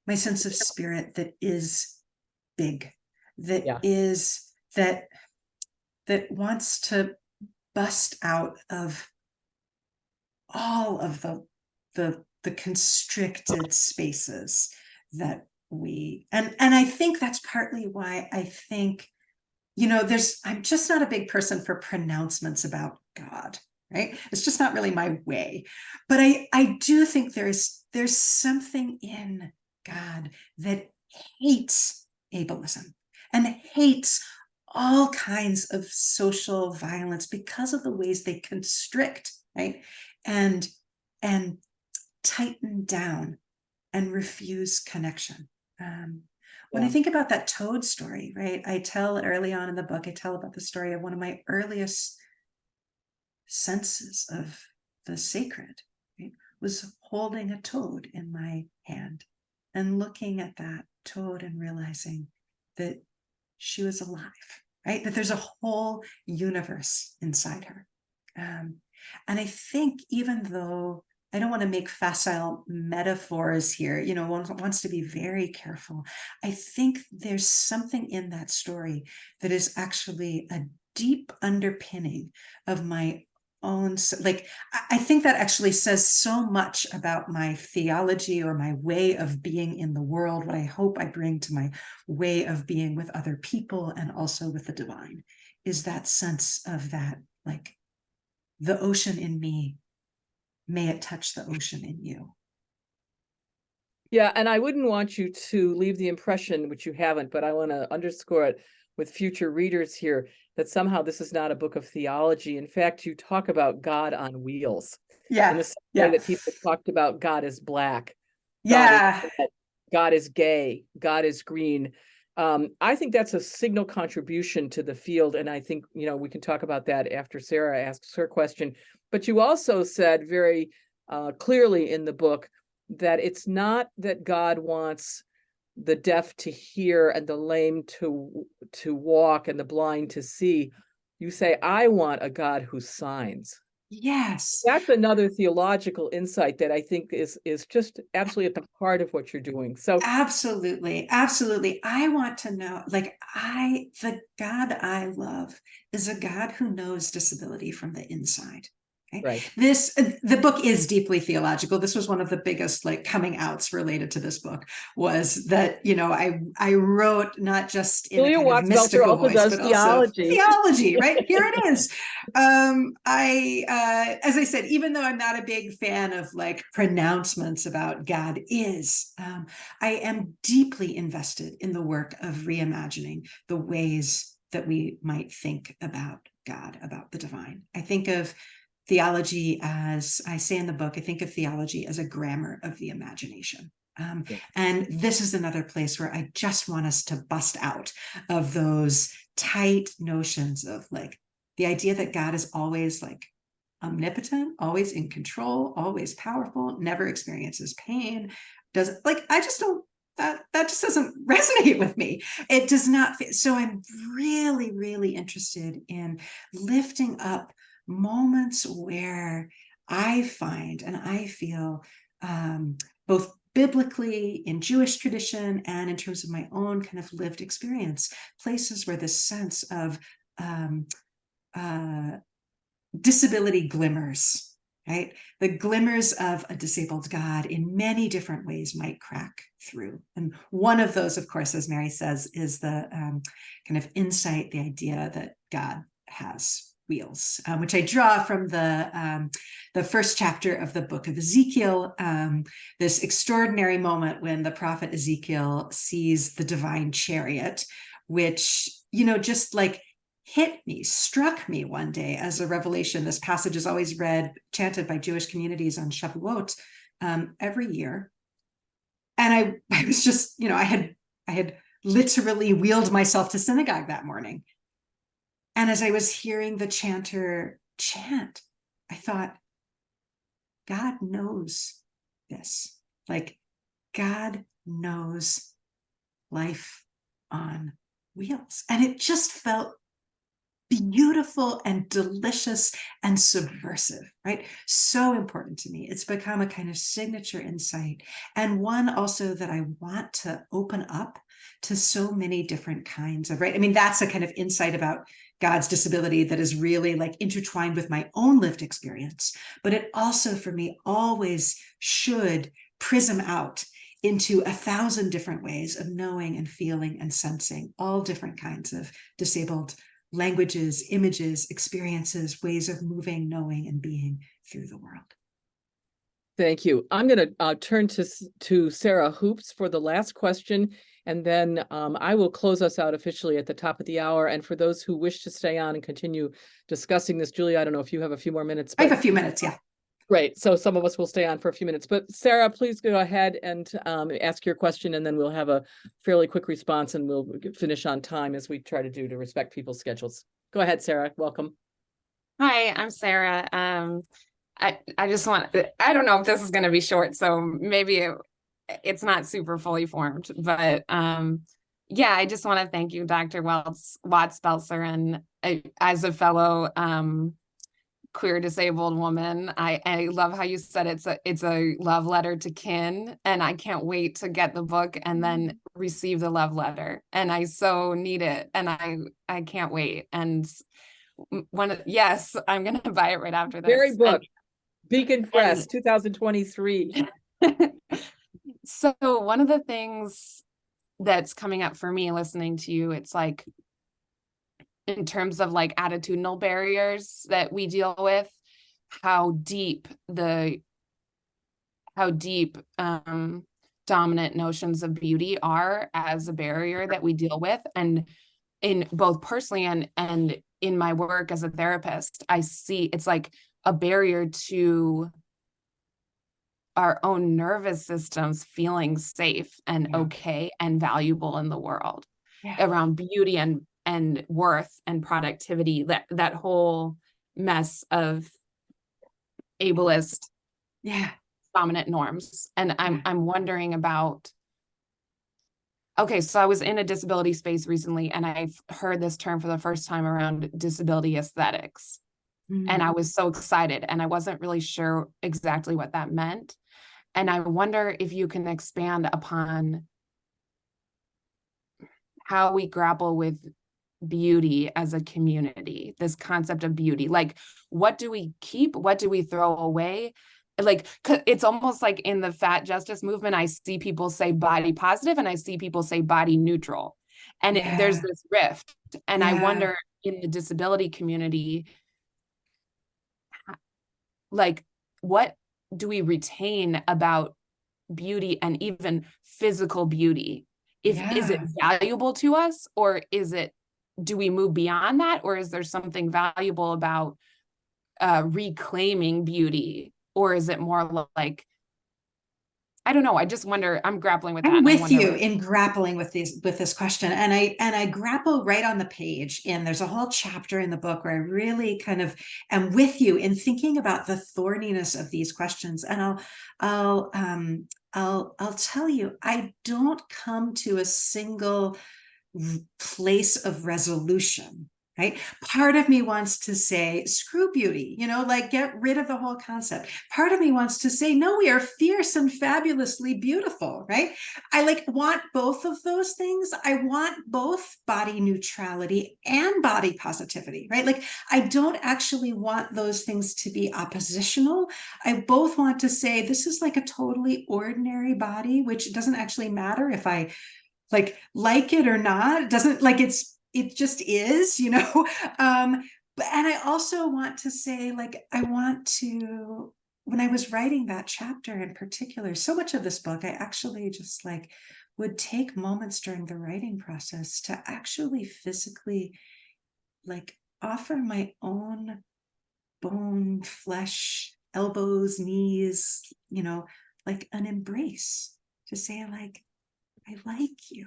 spirit that is big, that is that wants to bust out of all of the constricted spaces that and I think that's partly why I think, I'm just not a big person for pronouncements about God, right? It's just not really my way. But I do think there's something in God that hates ableism and hates all kinds of social violence because of the ways they constrict, right? And tighten down and refuse connection. When I think about that toad story, right? I tell early on in the book, I tell about the story of one of my earliest senses of the sacred, right? Was holding a toad in my hand and looking at that toad and realizing that she was alive, right? That there's a whole universe inside her. And I think even though I don't want to make facile metaphors here, one wants to be very careful. I think there's something in that story that is actually a deep underpinning of my own, like, I think that actually says so much about my theology or my way of being in the world, what I hope I bring to my way of being with other people and also with the divine, is that sense of that, like, the ocean in me, may it touch the ocean in you. Yeah, and I wouldn't want you to leave the impression, which you haven't, but I want to underscore it with future readers here, that somehow this is not a book of theology. In fact, you talk about God on wheels. Yeah. In the same way that people talked about God is black, Yeah. God is gay, God is green. I think that's a signal contribution to the field. And I think, we can talk about that after Sarah asks her question. But you also said very clearly in the book that it's not that God wants the deaf to hear and the lame to walk and the blind to see. You say, I want a God who signs. Yes. That's another theological insight that I think is just absolutely at the heart of what you're doing. So absolutely. I want to know, like, the God I love is a God who knows disability from the inside. Right. The book is deeply theological. This was one of the biggest, like, coming outs related to this book, was that, I wrote not just in a kind Watts of mystical Belser also voice, does but theology. also theology, right? Here it is. As I said, even though I'm not a big fan of, like, pronouncements about God I am deeply invested in the work of reimagining the ways that we might think about God, about the divine. I think of theology, as I say in the book, I think of theology as a grammar of the imagination. And this is another place where I just want us to bust out of those tight notions of, like, the idea that God is always, like, omnipotent, always in control, always powerful, never experiences pain. I just don't, that just doesn't resonate with me. It does not fit. So I'm really, really interested in lifting up moments where I find and I feel, both biblically, in Jewish tradition, and in terms of my own kind of lived experience, places where this sense of disability glimmers, right? The glimmers of a disabled God in many different ways might crack through. And one of those, of course, as Mary says, is the kind of insight, the idea that God has wheels, which I draw from the first chapter of the book of Ezekiel, this extraordinary moment when the prophet Ezekiel sees the divine chariot, which, just like struck me one day as a revelation. This passage is always chanted by Jewish communities on Shavuot every year. And I was just, I had literally wheeled myself to synagogue that morning. And as I was hearing the chanter chant, I thought, God knows this. Like, God knows life on wheels. And it just felt beautiful and delicious and subversive, right? So important to me. It's become a kind of signature insight, and one also that I want to open up to so many different kinds of, right? I mean, that's a kind of insight about God's disability that is really, like, intertwined with my own lived experience, but it also, for me, always should prism out into 1,000 different ways of knowing and feeling and sensing all different kinds of disabled languages, images, experiences, ways of moving, knowing, and being through the world. Thank you. I'm going to turn to Sarah Hoops for the last question, and then I will close us out officially at the top of the hour. And for those who wish to stay on and continue discussing this, Julie, I don't know if you have a few more minutes. I have a few minutes, yeah. Great. So some of us will stay on for a few minutes. But Sarah, please go ahead and ask your question, and then we'll have a fairly quick response, and we'll finish on time as we try to do to respect people's schedules. Go ahead, Sarah. Welcome. Hi, I'm Sarah. I just want, I don't know if this is going to be short, so maybe it's not super fully formed, but yeah, I just want to thank you, Dr. Watts Belser, and as a fellow queer disabled woman, I love how you said it's a love letter to kin, and I can't wait to get the book and then receive the love letter, and I so need it, and I can't wait. And yes, I'm gonna buy it right after this. Very book. Beacon Press, 2023. So one of the things that's coming up for me listening to you, it's like, in terms of like attitudinal barriers that we deal with, how deep dominant notions of beauty are as a barrier that we deal with. And in both personally and in my work as a therapist, I see it's like a barrier to our own nervous systems feeling safe and okay and valuable in the world around beauty and worth and productivity, that whole mess of ableist dominant norms. And I'm wondering about, okay, so I was in a disability space recently, and I've heard this term for the first time around disability aesthetics. And I was so excited, and I wasn't really sure exactly what that meant. And I wonder if you can expand upon how we grapple with beauty as a community, this concept of beauty. Like, what do we keep? What do we throw away? Like, it's almost like in the fat justice movement, I see people say body positive and I see people say body neutral. And there's this rift. And I wonder, in the disability community, like, what do we retain about beauty and even physical beauty? Is it valuable to us, or do we move beyond that? Or is there something valuable about reclaiming beauty? Or is it more like, I don't know. I just wonder, I'm grappling with that. I'm with you in grappling with this question. And I grapple right on the page. And there's a whole chapter in the book where I really kind of am with you in thinking about the thorniness of these questions. And I'll tell you, I don't come to a single place of resolution. Right? Part of me wants to say, screw beauty, like get rid of the whole concept. Part of me wants to say, no, we are fierce and fabulously beautiful, right? I want both of those things. I want both body neutrality and body positivity, right? Like, I don't actually want those things to be oppositional. I both want to say, this is like a totally ordinary body, which doesn't actually matter if I like it or not. It doesn't, like, it just is, and I also want to say, like, when I was writing that chapter in particular, so much of this book, I actually just would take moments during the writing process to actually physically offer my own bone, flesh, elbows, knees, like an embrace, to say, like, I like you.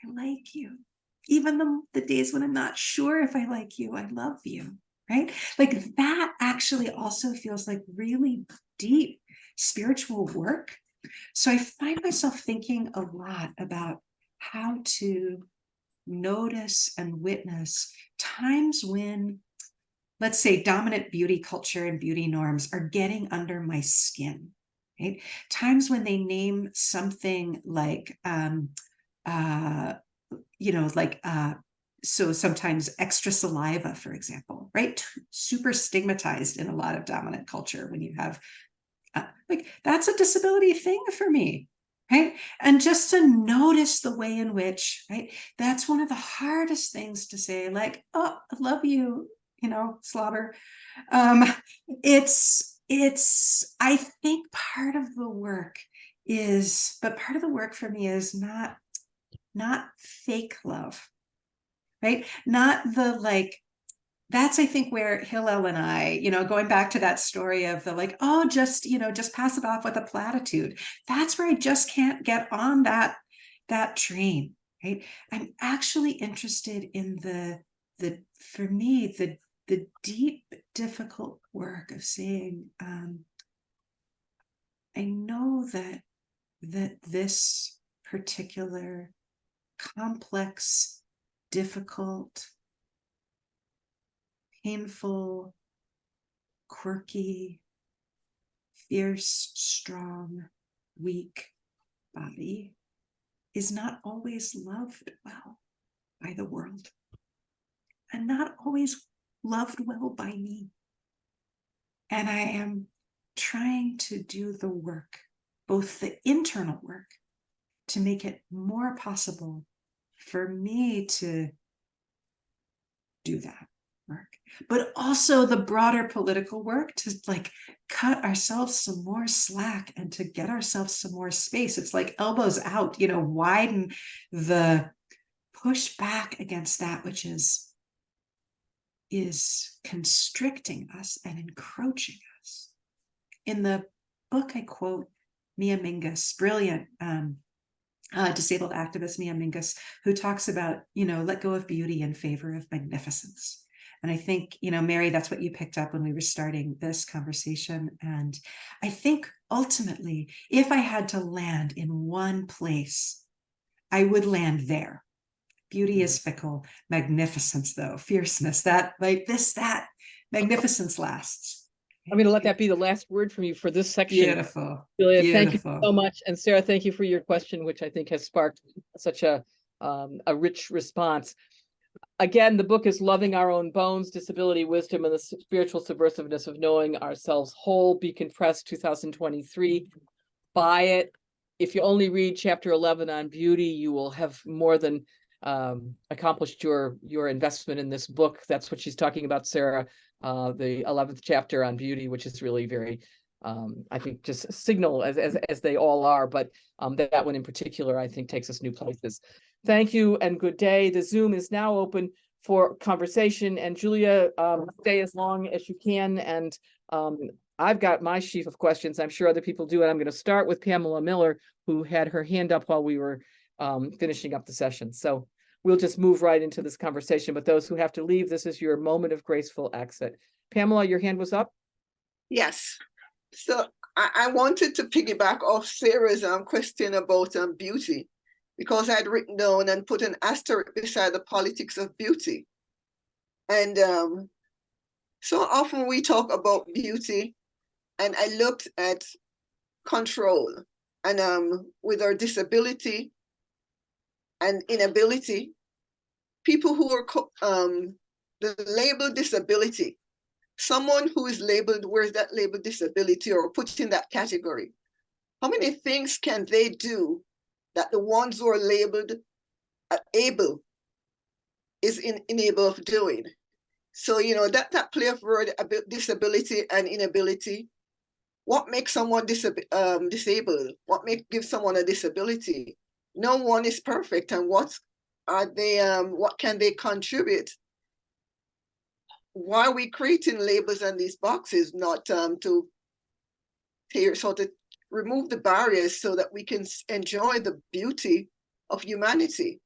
I like you. Even the days when I'm not sure if I like you, I love you, right? Like, that actually also feels like really deep spiritual work. So I find myself thinking a lot about how to notice and witness times when, let's say, dominant beauty culture and beauty norms are getting under my skin, right? Times when they name something like, so sometimes extra saliva, for example, right? Super stigmatized in a lot of dominant culture when you have, that's a disability thing for me, right? And just to notice the way in which, right, that's one of the hardest things to say, like, oh, I love you, slobber. It's I think part of the work for me is not fake love, right? Not the like, that's, I think, where Hillel and I, going back to that story of the like, oh, just pass it off with a platitude. That's where I just can't get on that train, right? I'm actually interested in for me, the deep, difficult work of saying, I know that this particular complex, difficult, painful, quirky, fierce, strong, weak body is not always loved well by the world, and not always loved well by me. And I am trying to do the work, both the internal work, to make it more possible for me to do that work, but also the broader political work to like cut ourselves some more slack and to get ourselves some more space. It's like elbows out, widen the push back against that which is constricting us and encroaching us. In the book, I quote Mia Mingus, brilliant disabled activist Mia Mingus, who talks about, let go of beauty in favor of magnificence. And I think, Mary, that's what you picked up when we were starting this conversation. And I think ultimately, if I had to land in one place, I would land there. Beauty is fickle, magnificence, though, fierceness, that magnificence lasts. I'm going to let that be the last word from you for this section. Beautiful. Julia, Beautiful. thank you so much. And Sarah, thank you for your question, which I think has sparked such a rich response. Again, the book is Loving Our Own Bones, Disability, Wisdom, and the Spiritual Subversiveness of Knowing Ourselves Whole, Beacon Press, 2023. Buy it. If you only read chapter 11 on beauty, you will have more than accomplished your investment in this book. That's what she's talking about, Sarah. The 11th chapter on beauty, which is really very, I think, just signal as they all are, but that one in particular, I think, takes us new places. Thank you and good day. The Zoom is now open for conversation, and Julia, stay as long as you can. And I've got my sheaf of questions. I'm sure other people do, and I'm going to start with Pamela Miller, who had her hand up while we were finishing up the session. So we'll just move right into this conversation. But those who have to leave, this is your moment of graceful exit. Pamela, your hand was up? Yes. So I wanted to piggyback off Sarah's question about beauty, because I'd written down and put an asterisk beside the politics of beauty. And so often we talk about beauty, and I looked at control, and with our disability and inability, people who are the label disability, someone who is labeled, wears that label disability or put in that category, how many things can they do that the ones who are labeled able is unable of doing? So, that play of word about disability and inability, what makes someone disabled? What gives someone a disability? No one is perfect, and what can they contribute? Why are we creating labels and these boxes? Not to remove the barriers so that we can enjoy the beauty of humanity.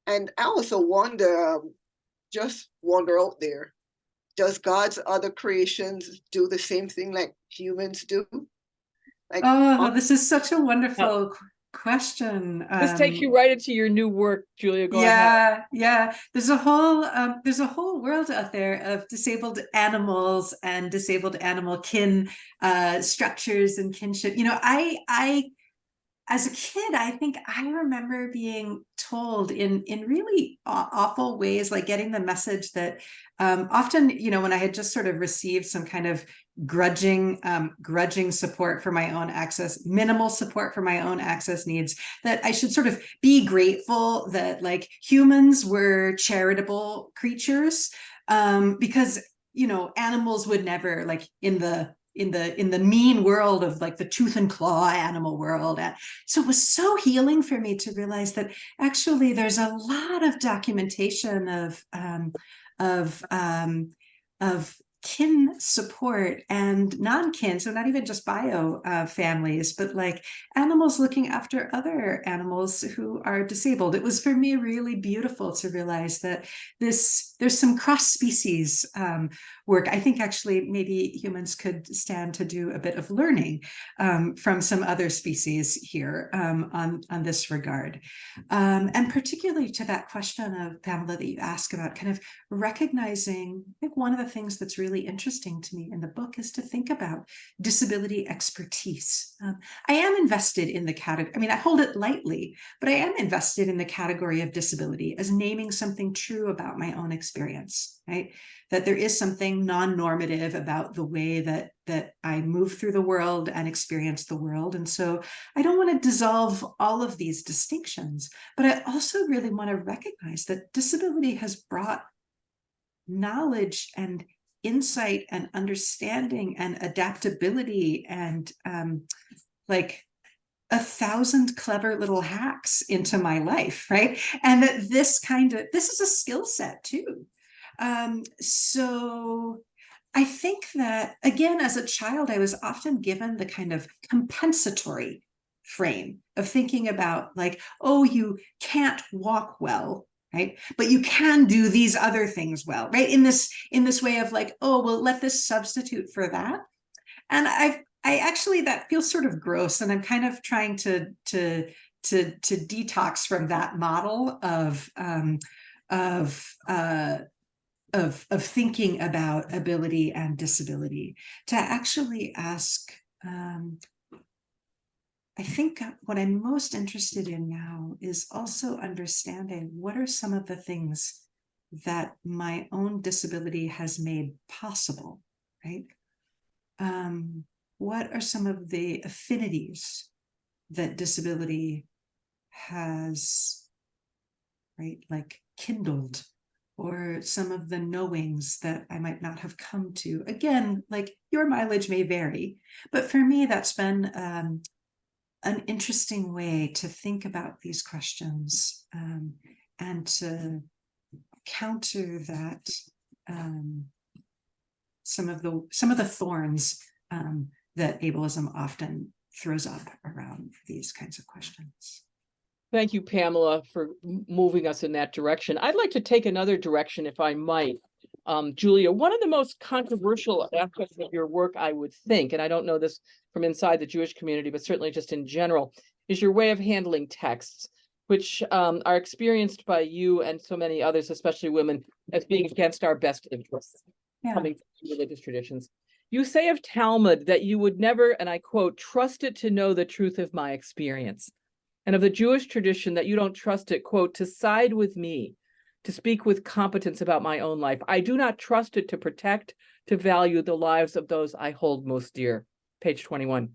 And I also wonder out there, does God's other creations do the same thing like humans do? This is such a wonderful question. This takes you right into your new work, Julia. Go ahead. Yeah. There's a whole world out there of disabled animals and disabled animal kin structures and kinship. I as a kid, I think I remember being told in really awful ways, like getting the message that often, when I had just sort of received some kind of grudging support for my own access, minimal support for my own access needs, that I should sort of be grateful that like humans were charitable creatures, because, you know, animals would never, like in the mean world of like the tooth and claw animal world. So it was so healing for me to realize that actually there's a lot of documentation of kin support and non-kin, so not even just bio families, but like animals looking after other animals who are disabled. It was for me really beautiful to realize that there's some cross-species work. I think actually maybe humans could stand to do a bit of learning from some other species here on this regard. And particularly to that question of, Pamela, that you ask about kind of recognizing, I think one of the things that's really interesting to me in the book is to think about disability expertise. I am invested in the category, I mean, I hold it lightly, but I am invested in the category of disability as naming something true about my own experience, right? That there is something non-normative about the way that I move through the world and experience the world. And so I don't want to dissolve all of these distinctions, but I also really want to recognize that disability has brought knowledge and insight and understanding and adaptability and like 1,000 clever little hacks into my life, right? And that this is a skill set too. So I think that, again, as a child, I was often given the kind of compensatory frame of thinking about like, oh, you can't walk well, right? But you can do these other things well, right? In this way of like, oh, well, let this substitute for that. And I actually, that feels sort of gross, and I'm kind of trying to detox from that model of thinking about ability and disability, to actually ask, I think what I'm most interested in now is also understanding what are some of the things that my own disability has made possible, right? What are some of the affinities that disability has, right, like kindled, or some of the knowings that I might not have come to? Again, like your mileage may vary, but for me, that's been an interesting way to think about these questions and to counter that some of the thorns that ableism often throws up around these kinds of questions. Thank you, Pamela, for moving us in that direction. I'd like to take another direction, if I might. Julia, one of the most controversial aspects of your work, I would think, and I don't know this from inside the Jewish community, but certainly just in general, is your way of handling texts, which are experienced by you and so many others, especially women, as being against our best interests, coming from religious traditions. You say of Talmud that you would never, and I quote, trust it to know the truth of my experience. And of the Jewish tradition that you don't trust it, quote, to side with me, to speak with competence about my own life. I do not trust it to protect, to value the lives of those I hold most dear. Page 21.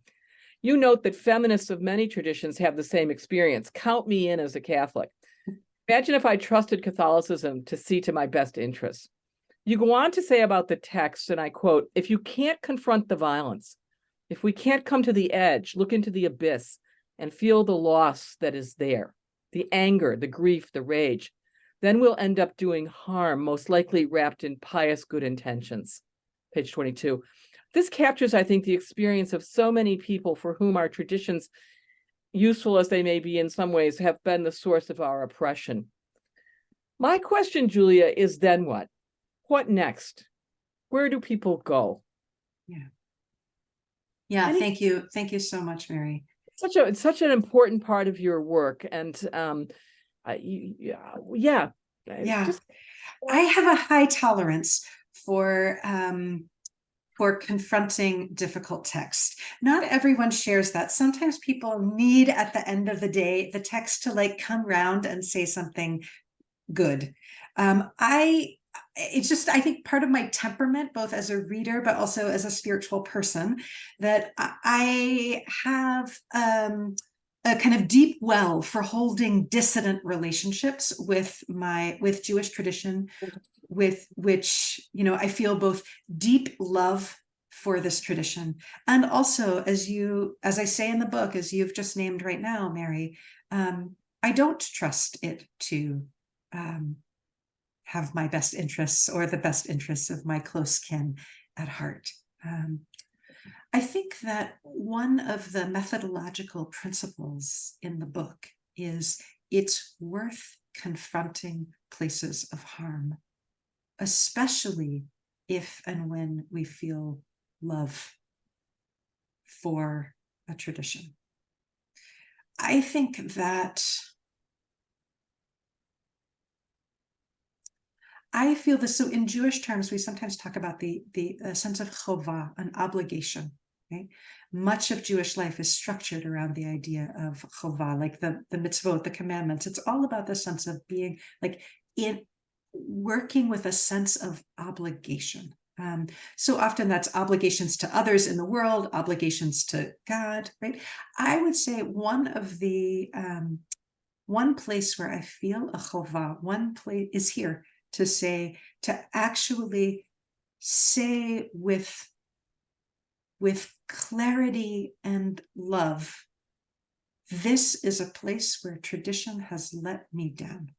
You note that feminists of many traditions have the same experience. Count me in as a Catholic. Imagine if I trusted Catholicism to see to my best interests. You go on to say about the text, and I quote, if you can't confront the violence, if we can't come to the edge, look into the abyss, and feel the loss that is there, the anger, the grief, the rage, then we'll end up doing harm, most likely wrapped in pious good intentions. Page 22. This captures, I think, the experience of so many people for whom our traditions, useful as they may be in some ways, have been the source of our oppression. My question, Julia, is then what? What next? Where do people go? Yeah, thank you. Thank you so much, Mary. It's such an important part of your work, and I have a high tolerance for confronting difficult text. Not everyone shares that. Sometimes people need, at the end of the day, the text to like come round and say something good. it's just, I think, part of my temperament, both as a reader, but also as a spiritual person, that I have a kind of deep well for holding dissident relationships with Jewish tradition, with which, you know, I feel both deep love for this tradition, and also, as I say in the book, as you've just named right now, Mary, I don't trust it to have my best interests or the best interests of my close kin at heart. I think that one of the methodological principles in the book is it's worth confronting places of harm, especially if and when we feel love for a tradition. I think that I feel this. So in Jewish terms, we sometimes talk about the sense of chovah, an obligation. Right? Much of Jewish life is structured around the idea of chovah, like the mitzvot, the commandments. It's all about the sense of being like in working with a sense of obligation. So often that's obligations to others in the world, obligations to God, right? I would say one place where I feel a chovah, one place is here to actually say with clarity and love, this is a place where tradition has let me down.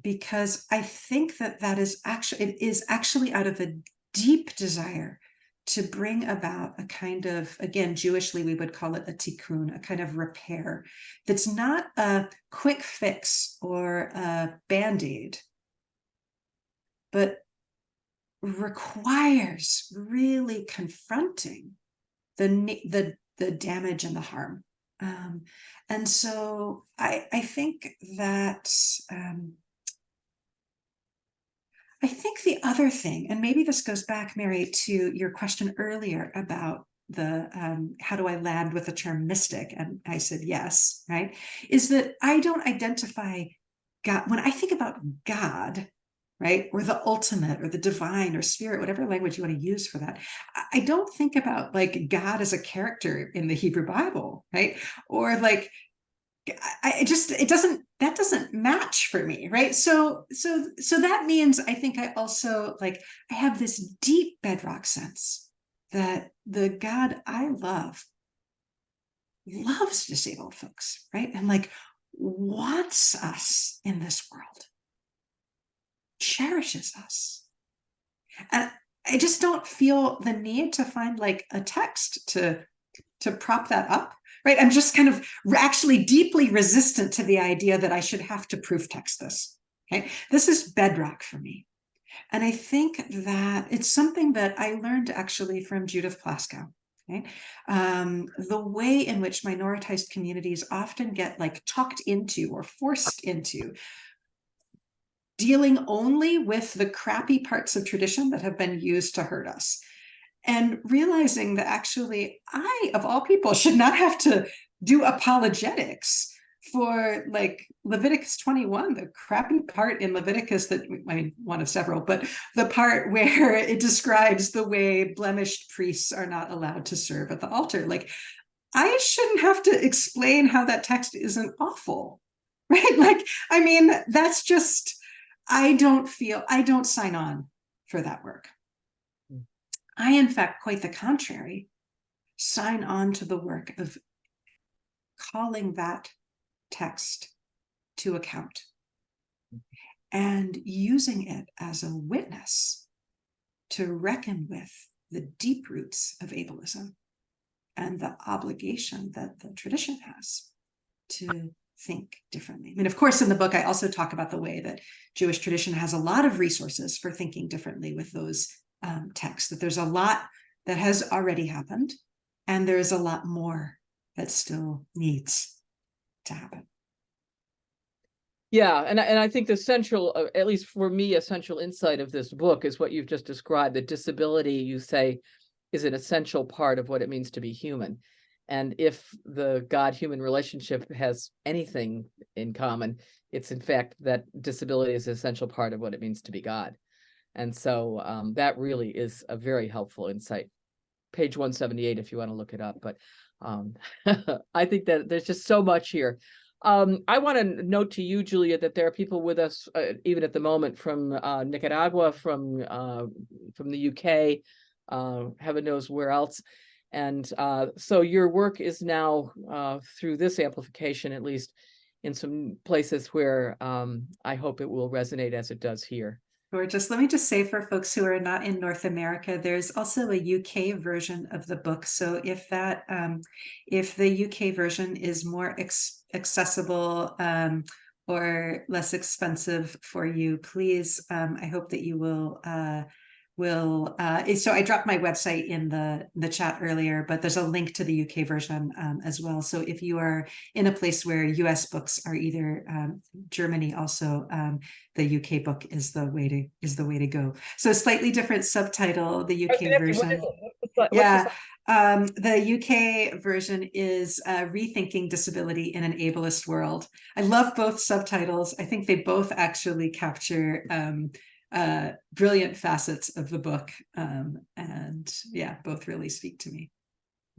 Because I think that is actually out of a deep desire to bring about a kind of, again, Jewishly, we would call it a tikkun, a kind of repair that's not a quick fix or a band-aid, but requires really confronting the damage and the harm. And so I think that I think the other thing, and maybe this goes back, Mary, to your question earlier about the how do I land with the term mystic? And I said yes, right? Is that I don't identify God when I think about God, right? Or the ultimate or the divine or spirit, whatever language you want to use for that. I don't think about like God as a character in the Hebrew Bible, right? Or like that doesn't match for me, right? So that means I think I also I have this deep bedrock sense that the God I love loves disabled folks, right? And wants us in this world, cherishes us. And I just don't feel the need to find a text to prop that up. Right. I'm just kind of actually deeply resistant to the idea that I should have to proof text this. Okay. This is bedrock for me. And I think that it's something that I learned actually from Judith Plaskow. Okay. The way in which minoritized communities often get talked into or forced into dealing only with the crappy parts of tradition that have been used to hurt us. And realizing that actually I, of all people, should not have to do apologetics for Leviticus 21, the crappy part in Leviticus one of several, but the part where it describes the way blemished priests are not allowed to serve at the altar. I shouldn't have to explain how that text isn't awful, right? That's just, I don't sign on for that work. I, in fact, quite the contrary, sign on to the work of calling that text to account and using it as a witness to reckon with the deep roots of ableism and the obligation that the tradition has to think differently. I mean, of course, in the book, I also talk about the way that Jewish tradition has a lot of resources for thinking differently with those texts, that there's a lot that has already happened, and there's a lot more that still needs to happen. Yeah, and I think the central, at least for me, essential insight of this book is what you've just described. That disability, you say, is an essential part of what it means to be human. And if the God-human relationship has anything in common, it's in fact that disability is an essential part of what it means to be God. And so that really is a very helpful insight. Page 178, if you want to look it up. But I think that there's just so much here. I want to note to you, Julia, that there are people with us, even at the moment, from Nicaragua, from the UK, heaven knows where else. And so your work is now, through this amplification, at least in some places where I hope it will resonate as it does here. Gorgeous. Let me just say, for folks who are not in North America, there's also a UK version of the book. So if that, if the UK version is more accessible or less expensive for you, please, I hope that you will. So I dropped my website in the chat earlier, but there's a link to the UK version as well. So if you are in a place where US books are either Germany also, the UK book is the way to go. So slightly different subtitle, the UK version. Yeah, the UK version is Rethinking Disability in an Ableist World. I love both subtitles. I think they both actually capture brilliant facets of the book, and yeah, both really speak to me.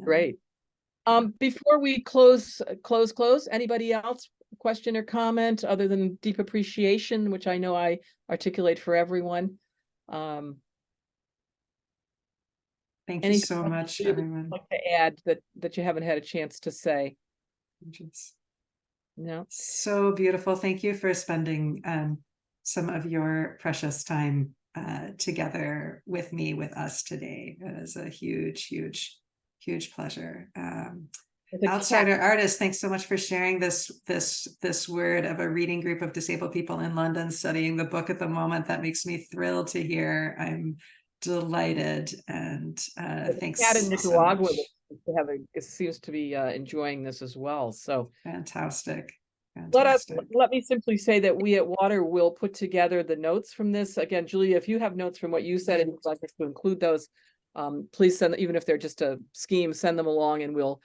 Great. Before we close, anybody else question or comment other than deep appreciation, which I know I articulate for everyone? Thank you so much, everyone. Like to add that you haven't had a chance to say? No. So beautiful. Thank you for spending some of your precious time together with me, with us today. It was a huge pleasure. Outsider Artist, thanks so much for sharing this word of a reading group of disabled people in London studying the book at the moment. That makes me thrilled to hear. I'm delighted, and thanks. Cat in Nicaragua so seems to be enjoying this as well. So fantastic. Let me simply say that we at Water will put together the notes from this. Again, Julia, if you have notes from what you said and would like us to include those, please send, even if they're just a scheme, send them along, and we'll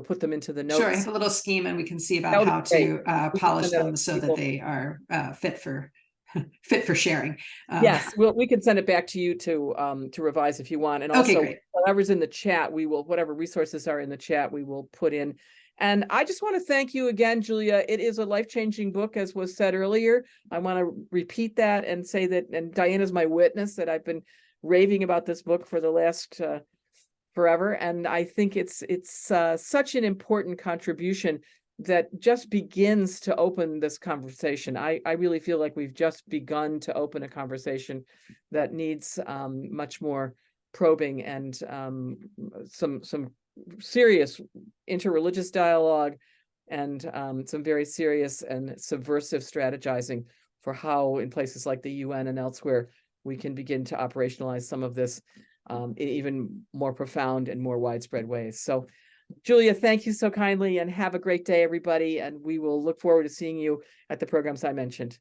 put them into the notes. Sure, I have a little scheme, and we can see about how to polish them so that they are fit for sharing. Yes, we can send it back to you to revise if you want. And also, great. Whatever's in the chat, whatever resources are in the chat, we will put in. And I just want to thank you again, Julia. It is a life-changing book, as was said earlier. I want to repeat that and say that, and Diana's my witness, that I've been raving about this book for the last forever. And I think it's such an important contribution that just begins to open this conversation. I really feel like we've just begun to open a conversation that needs much more probing and some serious interreligious dialogue and some very serious and subversive strategizing for how, in places like the UN and elsewhere, we can begin to operationalize some of this in even more profound and more widespread ways. So, Julia, thank you so kindly, and have a great day, everybody. And we will look forward to seeing you at the programs I mentioned.